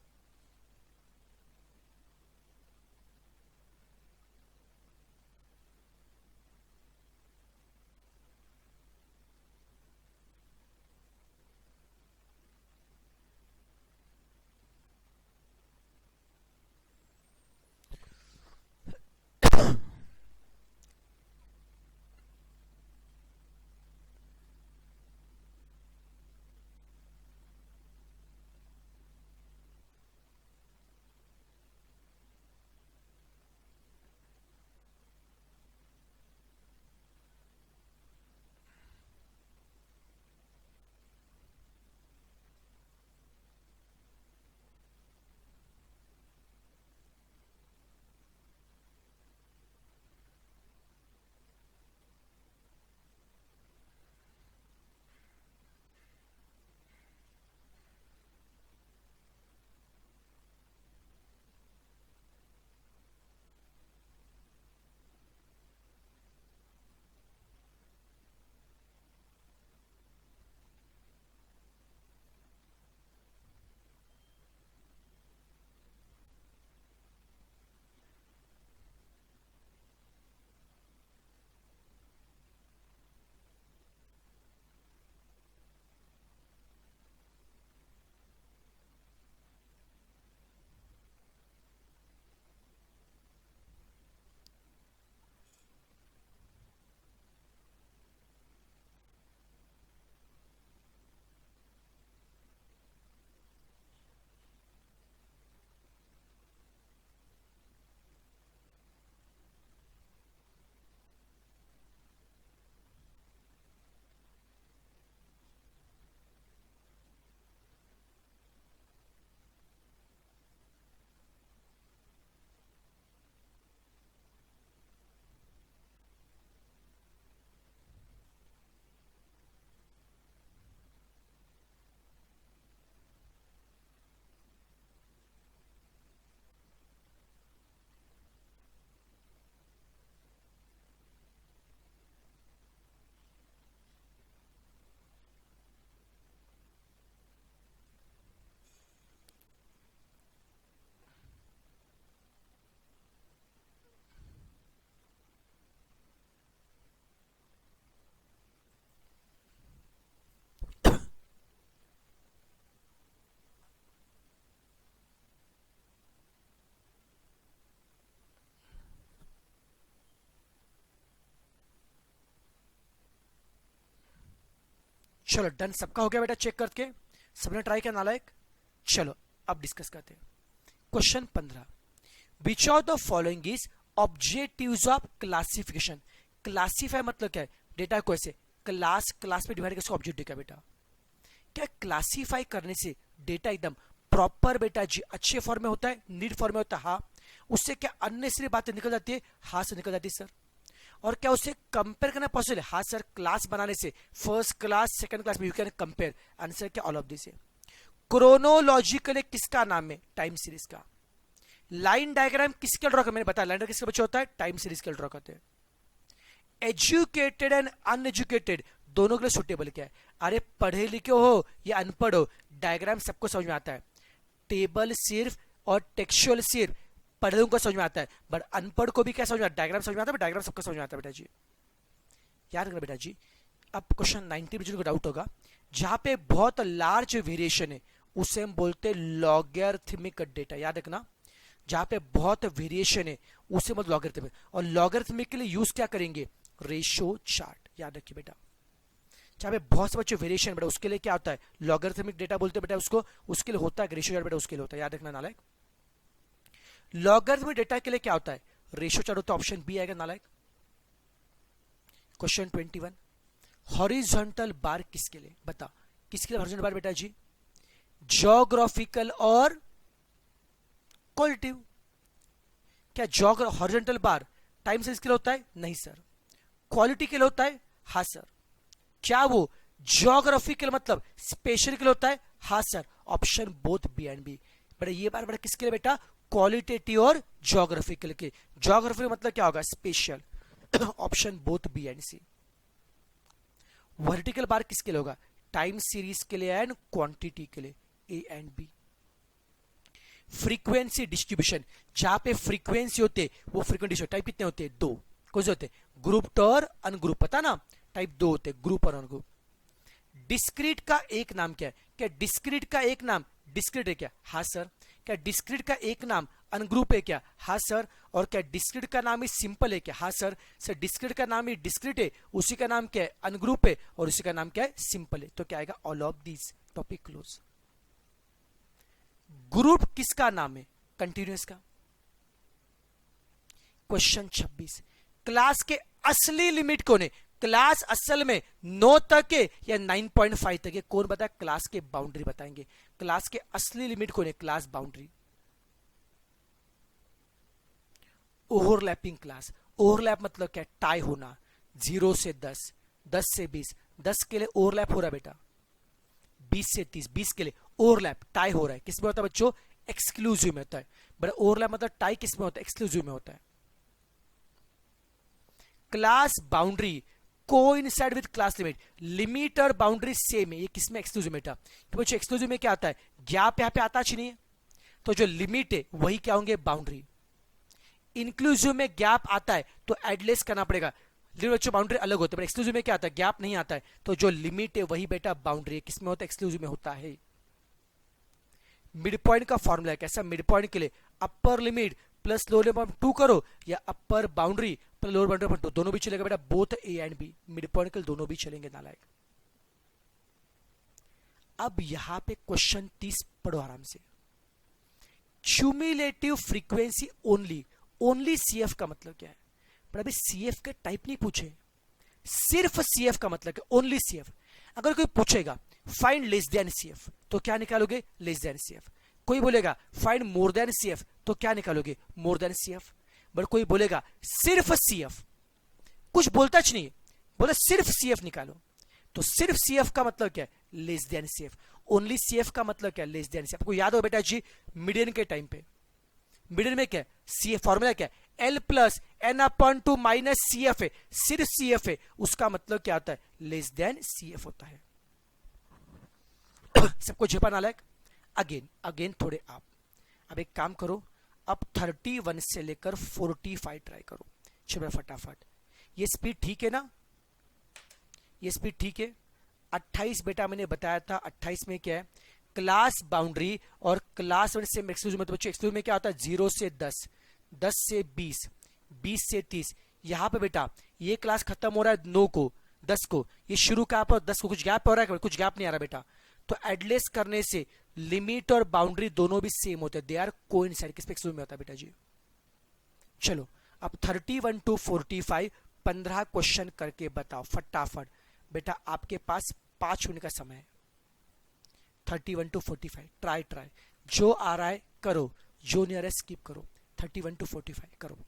चलो डन, सबका हो गया बेटा चेक करके, सबने ट्राई किया नालायक। चलो अब डिस्कस करते हैं। Question 15, which of the following is objectives of classification. Classify मतलब क्या है, डेटा को ऐसे क्लास में डिवाइड करके ऑब्जेक्टिव क्या बेटा, क्या क्लासीफाई करने से डेटा एकदम प्रॉपर बेटा जी अच्छे फॉर्म में होता है, नीट फॉर्म में होता है, हाँ। उससे क्या अननेसेसरी बातें निकल जाती है, हाँ से निकल जाती है सर। और क्या उससे कंपेयर करना पॉसिबल है, हाँ सर। क्लास बनाने से फर्स्ट क्लास सेकंड क्लास में यू कैन कंपेयर, आंसर क्या ऑल ऑफ दिस है। क्रोनोलॉजिकली किसका नाम है, टाइम सीरीज का। लाइन डायग्राम किसके ड्रॉ कर, मैंने बताया लाइन डायग्राम किसके बच्चे होता है, टाइम सीरीज के ड्रॉ करते हैं। एजुकेटेड एंड अनएजुकेटेड दोनों के लिए सुटेबल क्या है, अरे पढ़े लिखे हो या अनपढ़ हो, डायग्राम सबको समझ में आता है। टेबल सिर्फ और टेक्सचुअल सिर्फ पढ़े को समझ में आता है, बट अनपढ़ को भी क्या समझ में आता है, डायग्राम समझ में आता है, डायग्राम सबको समझ में आता है बेटा जी। याद रखना बेटा जी। अब क्वेश्चन 19 में जिनको डाउट होगा, जहां पे बहुत लार्ज वेरिएशन है उसे हम बोलते हैं लॉगरिथमिक डेटा। याद रखना, जहां पे बहुत वेरिएशन है उसे मतलब लॉगरिथमिक, और लॉगरिथमिक के लिए यूज क्या करेंगे, रेशो चार्ट। याद रखिए बेटा, जहां पे बहुत से बच्चे वेरिएशन बेटा उसके लिए क्या होता है, लॉगरिथमिक डेटा बोलते हैं बेटा उसको, उसके लिए होता है रेशो चार्ट बेटा, उसके लिए होता है। याद रखना नालायक, लॉगरिथमिक डेटा के लिए क्या होता है, रेशो चार्ट होता है, ऑप्शन बी आएगा नालायक। क्वेश्चन 21, हॉरिजॉन्टल बार किसके लिए, बता किसके लिए हॉरिजॉन्टल बार बेटा जी, ज्योग्राफिकल और क्वालिटेटिव। क्या हॉरिजॉन्टल बार टाइम सीरीज के लिए होता है? नहीं सर। क्वालिटी के लिए होता है? हाँ सर। क्या वो ज्योग्राफिकल मतलब स्पेशल के लिए होता है? हाँ sir. Option both B and B. बड़ा ये बार बड़ा किसके लिए बेटा? क्वालिटेटिव और ज्योग्राफिकल के। ज्योग्राफी मतलब क्या होगा? Special. Option both B and C. Vertical bar किसके लिए होगा? टाइम सीरीज के लिए एंड क्वांटिटी के लिए, A and B. Frequency distribution, जहां पे फ्रीक्वेंसी होते वो फ्रीक्वेंसी टाइप कितने होते हैं? दो। कौन से होते हैं? ग्रुप और अनग्रुप, पता ना? टाइप दो होते, ग्रुप और अनग्रुप। डिस्क्रीट का एक नाम क्या है? क्या डिस्क्रीट का एक नाम डिस्क्रीट है क्या? हाँ सर। क्या डिस्क्रीट का एक नाम अनग्रुप है क्या? हाँ सर। और क्या डिस्क्रीट का नाम ही सिंपल है क्या? हाँ सर। सर डिस्क्रीट का नाम ही डिस्क्रीट है, उसी का नाम क्या है? अनग्रुप है, और उसी का नाम क्या है? सिंपल है। तो क्या आएगा? All of these. Topic close. Group किसका नाम है? कंटिन्यूअस का। क्वेश्चन 26, क्लास के असली लिमिट कौन है? क्लास असल में 9 तक है या 9.5 तक है? कौन बताए? क्लास के बाउंड्री बताएंगे। क्लास के असली लिमिट कौन है? Class boundary. Overlapping class. Overlap मतलब क्या? टाई होना। 0 से 10, 10 से 20, 10 के लिए ओवरलैप हो रहा है बेटा। 20 से 30, 20 के लिए ओवरलैप टाई हो रहा है। किसमें होता है बच्चों? एक्सक्लूसिव में होता है। बट ओवरलैप मतलब टाई किसमें होता है? एक्सक्लूसिव में होता है। Class boundary coincide with class limit. Limit और बाउंड्री सेम है। ये किसमें? एक्सक्लूसिव में था। तो बच्चों एक्सक्लूसिव में क्या आता है? गैप यहां पे आता नहीं है, तो जो लिमिट है वही क्या होंगे? बाउंड्री। इंक्लूसिव में गैप आता है तो एडलेस करना पड़ेगा। लिमिट बच्चों बाउंड्री अलग होते हैं, एक्सक्लूसिव में क्या आता है? गैप नहीं आता है, तो जो लिमिट है वही बेटा बाउंड्री है। किसमें होता है? एक्सक्लूसिव में होता है। मिड पॉइंट का फॉर्मूला है कैसा? मिड पॉइंट के लिए upper limit plus lower limit 2 करो, या upper boundary plus lower boundary 2, दोनों भी चलेगा बेटा। Both A and B, mid point के लिए दोनों भी चलेंगे नालायक। अब यहां पे क्वेश्चन 30 पढ़ो आराम से। Cumulative frequency only. Only CF का मतलब क्या है? पर अभी सीएफ के टाइप नहीं पूछे, सिर्फ सीएफ का मतलब क्या? Only CF. अगर कोई पूछेगा फाइंड लेस देन सीएफ, तो क्या निकालोगे? Less than CF. कोई बोलेगा फाइंड मोर देन सीएफ, तो क्या निकालोगे? More than CF. बट कोई बोलेगा सिर्फ सीएफ, कुछ बोलता च नहीं, बोले सिर्फ सीएफ निकालो, तो सिर्फ सीएफ का मतलब क्या है? Less than CF. Only CF का मतलब क्या है? Less than CF. आपको याद हो बेटा जी, मीडियन के टाइम पे मीडियन में क्या है? सीएफ फॉर्मूला क्या है? L plus N upon two minus CF है। सिर्फ सीएफ है, उसका मतलब क्या होता है? लेस देन सीएफ होता है। सबको झेपा नालायक। अगेन अगेन थोड़े आप अब एक काम करो, अब 31 से लेकर 45 ट्राई करो। चलो फटाफट। ये स्पीड ठीक है ना? ये स्पीड ठीक है। 28 बेटा मैंने बताया था, 28 में क्या है? क्लास बाउंड्री और क्लास से एक्सक्लूसिव मतलब बच्चों एक्सक्लूसिव में क्या होता है? 0 से 10, 10 से 20, 20 से 30। यहां पे बेटा ये क्लास खत्म हो रहा है 9 को, 10 को, ये शुरू कहां पर? 10 को। कुछ गैप हो रहा है? कुछ गैप नहीं आ रहा बेटा। तो एडलेस करने से लिमिट और बाउंड्री दोनों भी सेम होते हैं। They are coincide. किस पे एक्सक्लूसिव में होता है बेटा जी? चलो अब 31 टू 45 15 क्वेश्चन करके बताओ फटाफट। बेटा आपके पास 5 मिनट का समय है। 31 टू 45 ट्राई ट्राई, जो आ रहा है करो, जो नहीं आ रहा है स्किप करो। 31 टू 45 करो।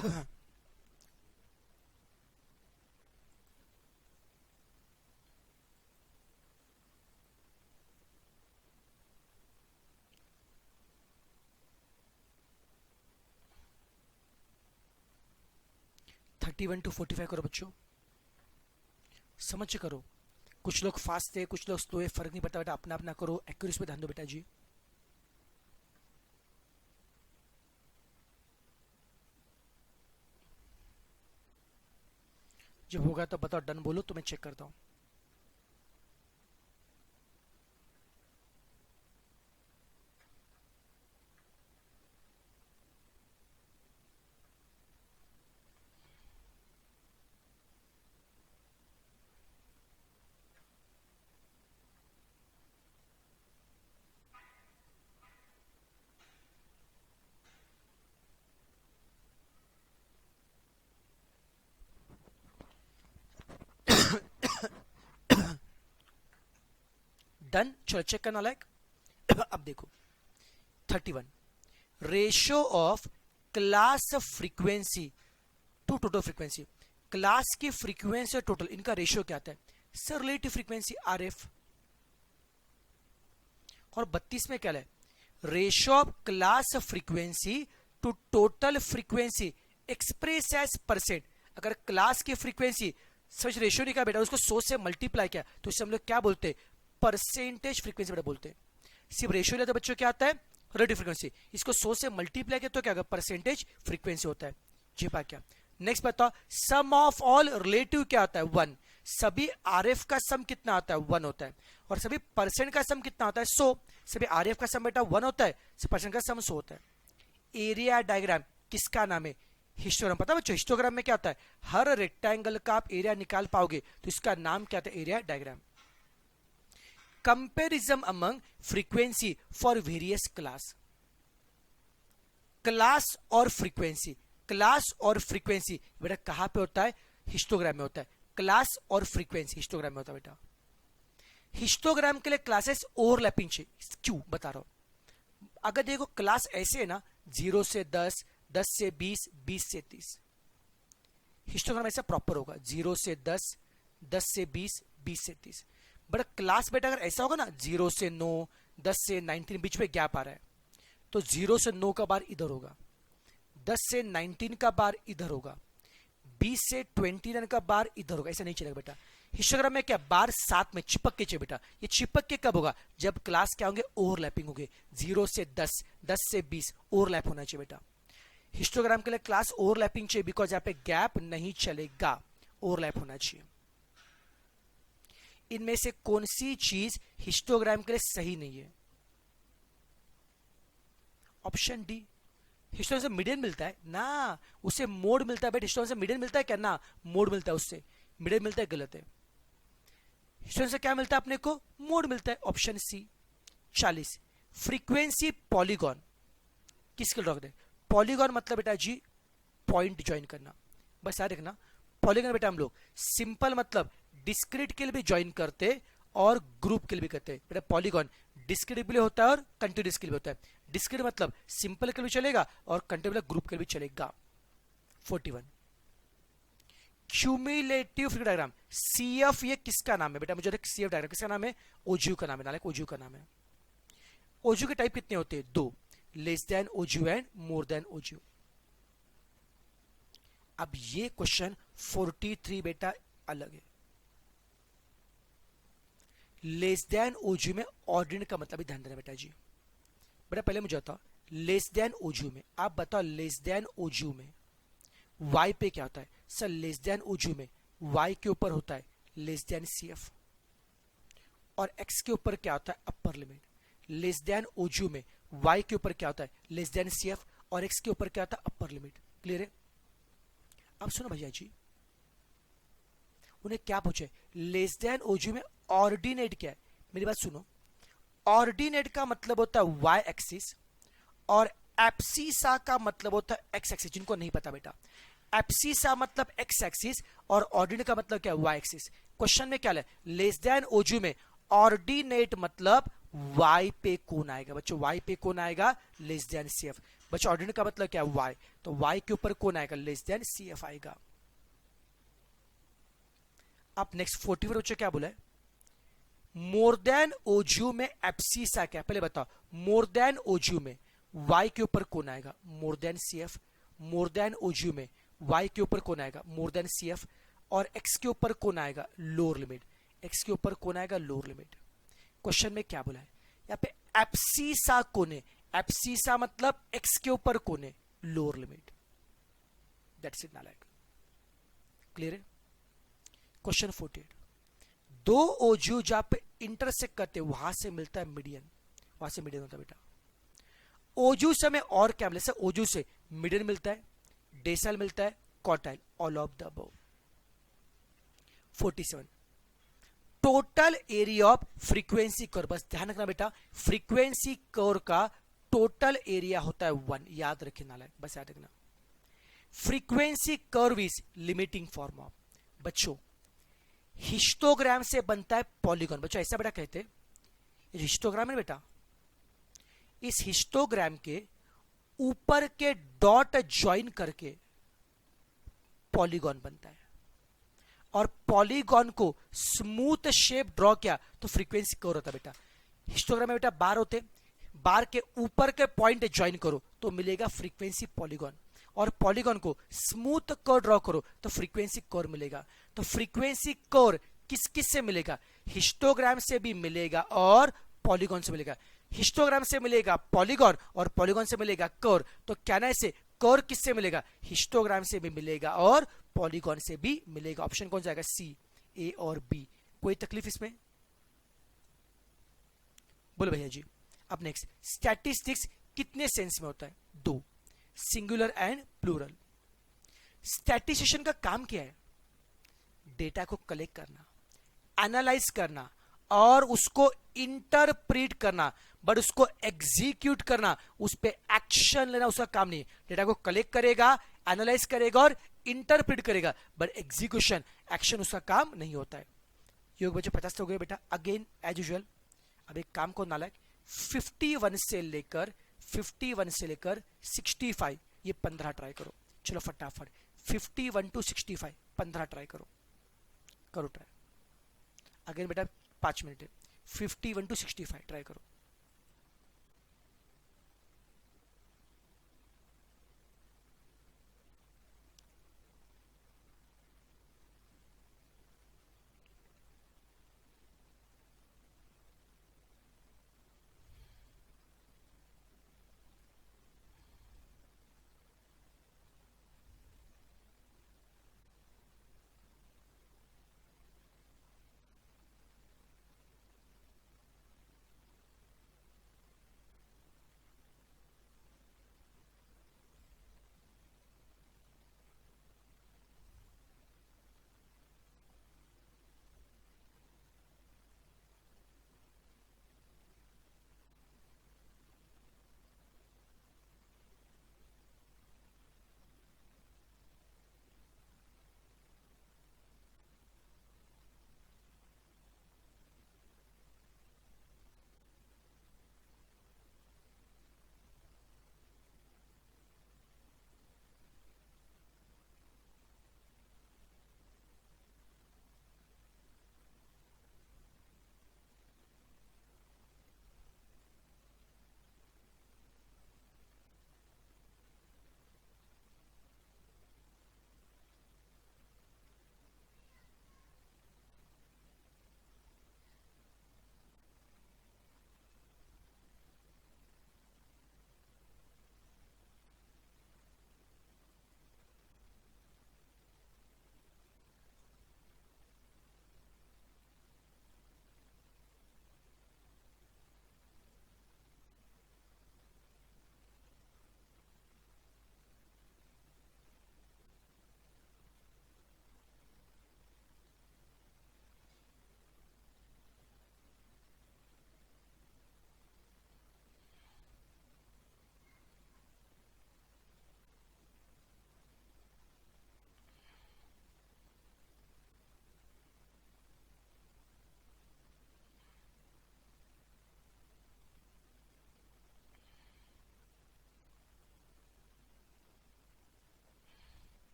31 to 45 करो बच्चों, समझ के करो। कुछ लोग फास्ट है, कुछ लोग स्लो है, फर्क नहीं पड़ता बेटा, अपना अपना करो, एक्यूरेसी पे ध्यान दो बेटा जी। जब होगा तो बताओ, डन बोलो तो मैं चेक करता हूं। डन, चलो चेक करना लायक। अब देखो 31, ratio of class frequency to total frequency. Class की फ्रीक्वेंसी और टोटल, इनका रेशियो क्या आता है सर? Relative frequency RF. और 32 में क्या है? Ratio of class frequency to total frequency express as percent. अगर क्लास की फ्रीक्वेंसी सच रेशियो नहीं कहा बेटा, उसको 100 से मल्टीप्लाई किया तो इसे हम लोग क्या बोलते हैं? परसेंटेज फ्रीक्वेंसी बेटा बोलते हैं। सिर्फ रेशियो लिया तो बच्चों क्या आता है? Relative frequency. इसको 100 से मल्टीप्लाई किया तो क्या होगा? परसेंटेज फ्रीक्वेंसी होता है। जी पा क्या? नेक्स्ट बताओ, सम ऑफ ऑल रिलेटिव क्या होता है? 1। सभी आरएफ का सम कितना आता है? 1 होता है। और सभी परसेंट का सम कितना होता है? 100। सभी आरएफ का सम बेटा 1 होता है, परसेंट का सम 100 होता है। एरिया डायग्राम किसका नाम है? हिस्टोग्राम। पता बच्चों हिस्टोग्राम में क्या होता है? हर रेक्टेंगल का आप एरिया निकाल पाओगे तो इसका नाम क्या होता है? Area diagram. Comparison among frequency for various class. Class और फ्रीक्वेंसी, क्लास और फ्रीक्वेंसी बेटा कहां पे होता है? हिस्टोग्राम में होता है। क्लास और फ्रीक्वेंसी हिस्टोग्राम में होता है बेटा। हिस्टोग्राम के लिए क्लासेस ओवरलैपिंग चाहिए, क्यों बता रहा हूं। अगर देखो क्लास ऐसे है ना, 0 से 10, 10 से 20, 20 से 30। हिस्टोग्राम ऐसा प्रॉपर होगा, 0 से 10, 10 से 20, 20 से 30। बट क्लास बेटा अगर ऐसा होगा ना, 0 से 9, 10 से 19, बीच में गैप आ रहा है, तो 0 से 9 का बार इधर होगा, 10 से 19 का बार इधर होगा, 20 से 29 का बार इधर होगा। ऐसा नहीं चलेगा बेटा। हिस्टोग्राम में क्या? बार साथ में चिपक के चाहिए बेटा। ये चिपक के कब होगा? जब क्लास क्या होंगे? ओवरलैपिंग होंगे। 0 से 10, 10 से 20 ओवरलैप होना चाहिए बेटा। हिस्टोग्राम के लिए क्लास ओवरलैपिंग चाहिए, बिकॉज यहाँ पे गैप नहीं चलेगा, ओवरलैप होना चाहिए। इनमें से कौन सी चीज हिस्टोग्राम के लिए सही नहीं है? Option D. हिस्टोग्राम से मीडियन मिलता है ना, उसे मोड मिलता है। बट हिस्टोग्राम से मीडियन मिलता है क्या? ना, मोड मिलता है, उससे मीडियन मिलता है, गलत है। हिस्टोग्राम से क्या मिलता है अपने को? मोड मिलता है। Option C. 40, फ्रीक्वेंसी पॉलीगॉन किसके ड्रॉ करें? पॉलीगॉन मतलब बेटा जी पॉइंट ज्वाइन करना, बस याद रखना। पॉलीगॉन बेटा हम लोग सिंपल मतलब डिस्क्रीट के लिए भी ज्वाइन करते और ग्रुप के लिए भी करते हैं बेटा। पॉलीगॉन डिस्क्रीट के लिए होता है और कंटिन्यूस के लिए होता है। डिस्क्रीट मतलब सिंपल के लिए भी चलेगा और कंटिन्यूस ग्रुप के लिए भी चलेगा। 41, क्यूमुलेटिव फ्रीक्वेंसी डायग्राम। सीएफ ये किसका नाम है बेटा? मुझे सीएफ डायग्राम किसका नाम है? ओजीयू का नाम है। नाले ओजीयू का नाम है। ओजीयू के टाइप कितने होते हैं? 2, less than ogive and more than ogive. अब ये क्वेश्चन 43 बेटा अलग है। लेस देन ओजीयू में ऑर्डिनरी का मतलब ही ध्यान देना बेटा जी। बेटा पहले मुझे बताओ, लेस देन ओजीयू में आप बताओ, लेस देन ओजीयू में y पे क्या होता है? सर लेस देन ओजीयू में y के ऊपर होता है लेस देन सीएफ, और x के ऊपर क्या होता है? Upper limit. Less than ogive में y के ऊपर क्या होता है? लेस देन सीएफ, और x के ऊपर क्या होता है? Upper limit. क्लियर है? अब सुनो भैया जी, उन्हें क्या पूछे? लेस देन ओजीयू में ऑर्डिनेट क्या है? मेरी बात सुनो, ऑर्डिनेट का मतलब होता है y एक्सिस और एब्सिसा का मतलब होता है x एक्सिस। जिनको नहीं पता बेटा, एब्सिसा मतलब x एक्सिस और ऑर्डिनेट का मतलब क्या है? y axis. क्वेश्चन में क्या है? लेस देन ओजीयू में ऑर्डिनेट मतलब y पे कौन आएगा बच्चों? y पे कौन आएगा? Less than CF. बच्चों ऑर्डिनेट का मतलब क्या है? y, तो y के ऊपर कौन आएगा? लेस देन CF आएगा। अब नेक्स्ट 41 बच्चों क्या बोला है? मोर देन ओजू में एप्सिसा क्या? पहले बताओ, मोर देन ओजू में y के ऊपर कौन आएगा? More than CF। More than ogive में y के ऊपर कौन आएगा? More than CF। और x के ऊपर कौन आएगा? Lower limit. x के ऊपर कौन आएगा? Lower limit. क्वेश्चन में क्या बोला है यहाँ पे? एप्सिसा कौन है? एप्सिसा मतलब x के ऊपर कौन है? Lower limit. दैट्स इट नालायक। क्लियर है? क्वेश्चन 48, दो ओजू जहां पे इंटरसेक्ट करते वहां से मिलता है मीडियन, वहां से मीडियन होता है बेटा। ओजू से हमें और क्या मिलता है? ओजू से मीडियन मिलता है, डेसाइल मिलता है, quartile, all of the above. 47, total area of frequency curve, बस ध्यान रखना बेटा, फ्रीक्वेंसी कर्व का टोटल एरिया होता है 1, याद रखिए नालायक, बस याद रखना। Frequency curve is limiting form of, बच्चों हिस्टोग्राम से बनता है पॉलीगॉन। बच्चों ऐसा बेटा कहते हैं, हिस्टोग्राम है बेटा, इस हिस्टोग्राम के ऊपर के डॉट ज्वाइन करके पॉलीगॉन बनता है, और पॉलीगॉन को स्मूथ शेप ड्रॉ किया तो फ्रीक्वेंसी कर्व होता है बेटा। हिस्टोग्राम में बेटा बार होते, बार के ऊपर के पॉइंट ज्वाइन करो तो मिलेगा फ्रीक्वेंसी पॉलीगॉन, और पॉलीगॉन को स्मूथ कर्व ड्रॉ करो तो फ्रीक्वेंसी कर्व मिलेगा। तो फ्रीक्वेंसी कर्व किस किस से मिलेगा? हिस्टोग्राम से भी मिलेगा और पॉलीगॉन से मिलेगा। हिस्टोग्राम से मिलेगा पॉलीगॉन और पॉलीगॉन से मिलेगा कर्व। तो कहना है से कर्व किससे मिलेगा? हिस्टोग्राम से भी मिलेगा और पॉलीगॉन से भी मिलेगा। ऑप्शन कौन जाएगा? सी, ए और बी। कोई तकलीफ इसमें? बोलो भैया जी। अब नेक्स्ट, स्टैटिस्टिक्स कितने सेंस में होता है? दो, सिंगुलर एंड प्लूरल। स्टैटिस्टिशियन का काम क्या है? डेटा को कलेक्ट करना, एनालाइज करना और उसको इंटरप्रीट करना, बट उसको एग्जीक्यूट करना, उस पर एक्शन लेना उसका काम नहीं। डेटा को कलेक्ट करेगा, एनालाइज करेगा और इंटरप्रीट करेगा, बट एग्जीक्यूशन, एक्शन उसका काम नहीं होता है। योग बच्चे 50 हो गए बेटा। अगेन एज यूजुअल, अब एक काम को नालायक, 51 से लेकर 65 ये 15 ट्राई करो। चलो फटाफट 51 to 65 15 ट्राई करो, करो ट्राई। अगेन बेटा 5 मिनट है। 51 to 65 ट्राई करो।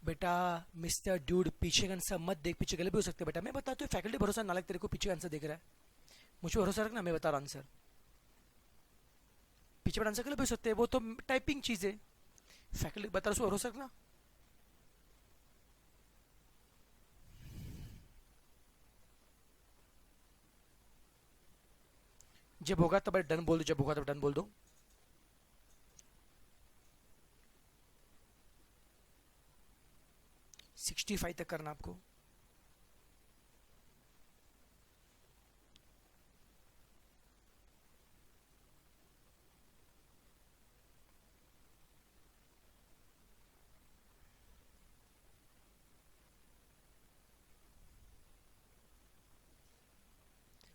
बेटा मिस्टर ड्यूड पीछे का आंसर मत देख, पीछे गलत भी हो सकते बेटा। मैं बताता हूँ, फैकल्टी भरोसा ना लग, तेरे को पीछे आंसर देख रहा है, मुझे भरोसा रखना, मैं बता रहा आंसर। पीछे आंसर गलत भी हो सकते हैं, वो तो टाइपिंग चीज है, फैकल्टी बता रहा, उसको भरोसा रखना। जब होगा तब डन बोल दो, जब होगा तब डन बोल दो। सिक्सटी 65 तक करना आपको।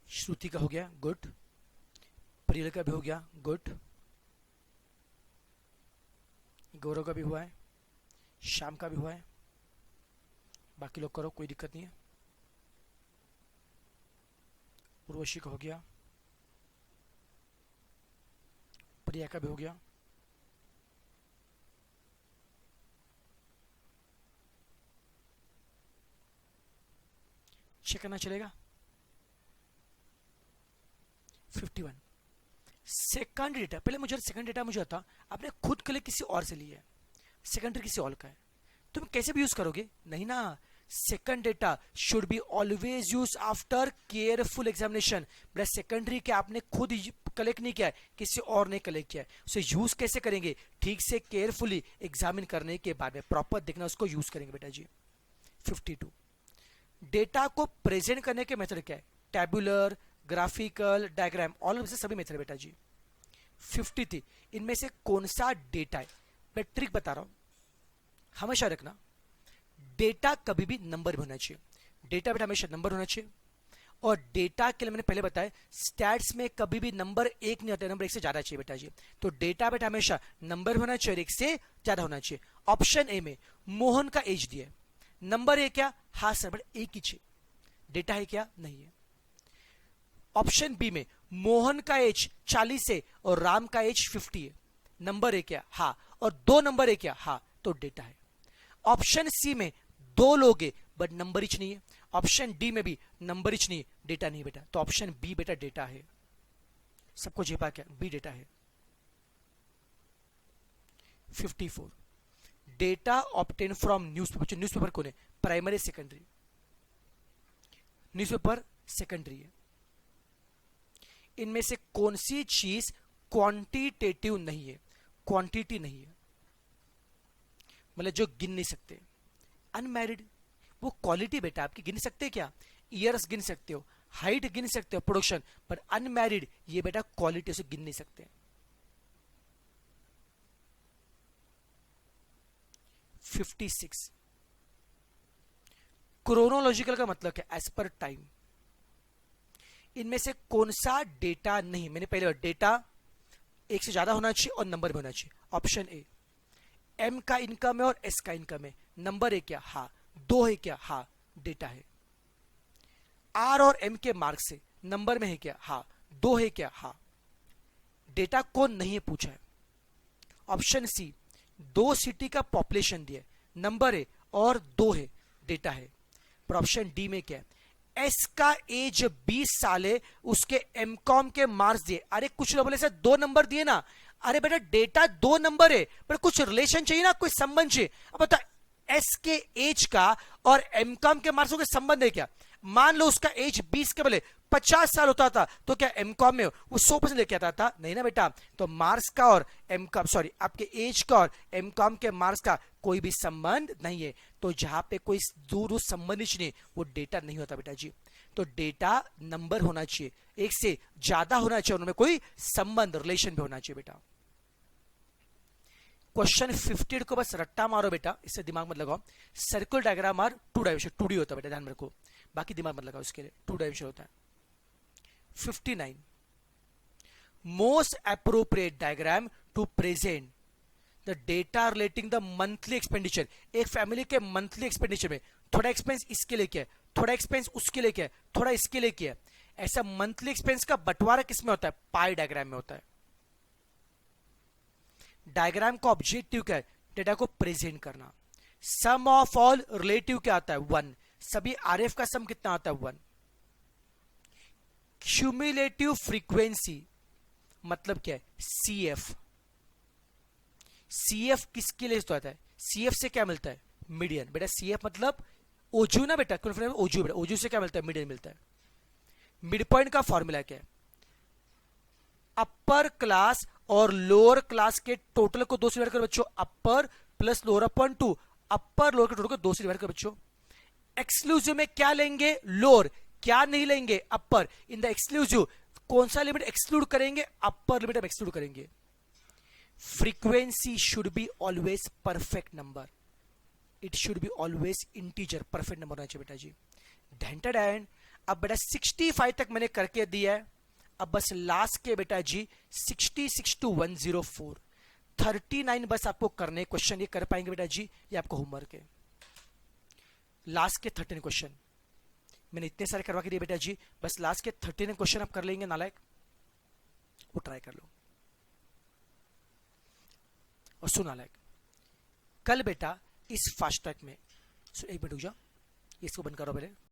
श्रुति का हो गया, गुड। प्रियल का भी हो गया, गुड। गौरव का भी हुआ है, श्याम का भी हुआ है, बाकी लोग करो, कोई दिक्कत नहीं है। उर्वशी का हो गया, प्रिया का भी हो गया, चेक करना चलेगा। 51 सेकंड डेटा, पहले मुझे सेकंड डेटा मुझे आता, आपने खुद के लिए किसी और से लिया है, सेकेंडरी किसी और का है, तुम कैसे भी यूज करोगे, नहीं ना। Second data should be always use after careful examination. But secondary के आपने खुद कलेक्ट नहीं किया है, किसी और ने कलेक्ट किया है, उसे यूज कैसे करेंगे, ठीक से केयरफुली एग्जामिन करने के बाद में प्रॉपर देखना, उसको यूज करेंगे बेटा जी। 52 डेटा को प्रेजेंट करने के मेथड क्या है, tabular, graphical, diagram, all of सभी मेथड बेटा जी। 53 इनमें से कौन सा डेटा है, मैं ट्रिक बता रहा हूं, हमेशा रखना, डेटा कभी भी नंबर में होना चाहिए, डेटा बेटा हमेशा नंबर होना चाहिए। और डेटा के लिए मैंने पहले बताया, स्टैट्स में कभी भी नंबर एक नहीं होता, नंबर एक से ज्यादा चाहिए बेटा जी। तो डेटा बेटा हमेशा नंबर होना चाहिए, एक से ज्यादा होना चाहिए। ऑप्शन ए में मोहन का एज दिया है, नंबर है क्या, हाँ सर, बट एक ही चाहिए, डेटा है क्या, नहीं है। ऑप्शन बी में मोहन का एज 40 है और राम का एज 50 है, नंबर है क्या, हाँ, और दो नंबर है क्या, हाँ, तो डेटा है। ऑप्शन सी में दो लोग है बट नंबर इच नहीं है, ऑप्शन डी में भी नंबर इच नहीं है, डेटा नहीं बेटा, तो ऑप्शन बी बेटा डेटा है। सबको जेपा क्या, बी डेटा है। 54 data obtain from newspaper, newspaper कौन है, प्राइमरी सेकेंडरी, न्यूज़पेपर सेकेंडरी है। इनमें से कौन सी चीज क्वांटिटेटिव नहीं है, क्वांटिटी नहीं है, मतलब जो गिन नहीं सकते। अनमैरिड वो क्वालिटी बेटा आपकी गिन सकते क्या, ईयर्स गिन सकते हो, हाइट गिन सकते हो, प्रोडक्शन, पर अनमैरिड ये बेटा क्वालिटी से गिन नहीं सकते। 56 क्रोनोलॉजिकल का मतलब क्या, एज पर टाइम। इनमें से कौन सा डेटा नहीं, मैंने पहले डेटा एक से ज्यादा होना चाहिए और नंबर में होना चाहिए। ऑप्शन ए, एम का इनकम है और एस का इनकम है, नंबर है क्या, हाँ, दो है क्या, हाँ, डेटा है। आर और एम के मार्क्स से नंबर में है क्या, हाँ, दो है क्या, हाँ, डेटा कौन नहीं है पूछा है। ऑप्शन सी, दो सिटी का पॉपुलेशन दिया है, नंबर है और दो है, डेटा है। पर ऑप्शन डी में क्या है, एस का एज 20 साल है, उसके एमकॉम के मार्क्स दिए, अरे कुछ लोग बोले सर दो नंबर दिए ना, अरे बेटा डेटा दो नंबर है पर कुछ रिलेशन चाहिए ना, कोई संबंध चाहिए। अब बता, एस के एज का और एमकॉम के मार्क्सों के संबंध है क्या, मान लो उसका एज 20 के बदले 50 साल होता था तो क्या एमकॉम में वो 100% लेके आता था, नहीं ना बेटा। तो मार्क्स का और एमकॉम, सॉरी आपके एज का और एमकॉम के मार्क्स का कोई भी संबंध नहीं है, तो जहां पे कोई दूर संबंध ही नहीं, वो डेटा नहीं होता बेटा जी। तो डेटा नंबर होना चाहिए, एक से ज्यादा होना चाहिए, उनमें कोई संबंध रिलेशन भी होना चाहिए बेटा। क्वेश्चन 58 को बस रट्टा मारो बेटा, इससे दिमाग मत लगाओ। Circular diagram are two dimension, 2D होता है बेटा, ध्यान में रखो, बाकी दिमाग मत लगाओ, इसके लिए 2 डायमेंशन होता है। 59 most appropriate diagram to present the data relating the monthly expenditure. एक फैमिली के मंथली एक्सपेंडिचर में थोड़ा एक्सपेंस इसके लिए किया है, थोड़ा एक्सपेंस उसके लिए किया है, थोड़ा इसके लिए किया है, ऐसा मंथली एक्सपेंस का बंटवारा किसमें होता है, पाई डायग्राम में होता है। डायग्राम का ऑब्जेक्टिव क्या है, डेटा को प्रेजेंट करना। सम ऑफ ऑल रिलेटिव क्या आता है 1, सभी आरएफ का सम कितना आता है 1। क्यूमुलेटिव फ्रीक्वेंसी मतलब क्या है सीएफ। सीएफ किसके लिए आता है, सीएफ से क्या मिलता है मीडियन। बेटा सीएफ मतलब ओजू ना बेटा, ओजू बेटा, ओजू से क्या मिलता है मीडियन मिलता है। मिड पॉइंट का फॉर्मूला क्या है, अपर क्लास और लोअर क्लास के टोटल को 2 से डिवाइड करो बच्चों, अपर plus lower upon 2, upper lower के टोटल को 2 से डिवाइड करो बच्चों। एक्सक्लूसिव में क्या लेंगे लोअर, क्या नहीं लेंगे अपर। इन द एक्सक्लूसिव कौन सा लिमिट एक्सक्लूड करेंगे, अपर लिमिट हम एक्सक्लूड करेंगे। Frequency should be always perfect number, it should be always integer, perfect number होना चाहिए बेटा जी। ढेंटेड एंड अब बेटा 65 तक मैंने करके दिया है, अब बस लास्ट के बेटा जी 66 to 104 39 बस आपको करने क्वेश्चन, ये कर पाएंगे बेटा जी, ये आपको होमवर्क है। लास्ट के 13 क्वेश्चन मैंने इतने सारे करवा के दिए बेटा जी, बस लास्ट के 13 क्वेश्चन आप कर लेंगे नालायक, वो ट्राई कर लो। और सुन नालायक, कल बेटा इस फास्ट ट्रैक में एक मिनट रुक जाओ, इसको बंद करो पहले।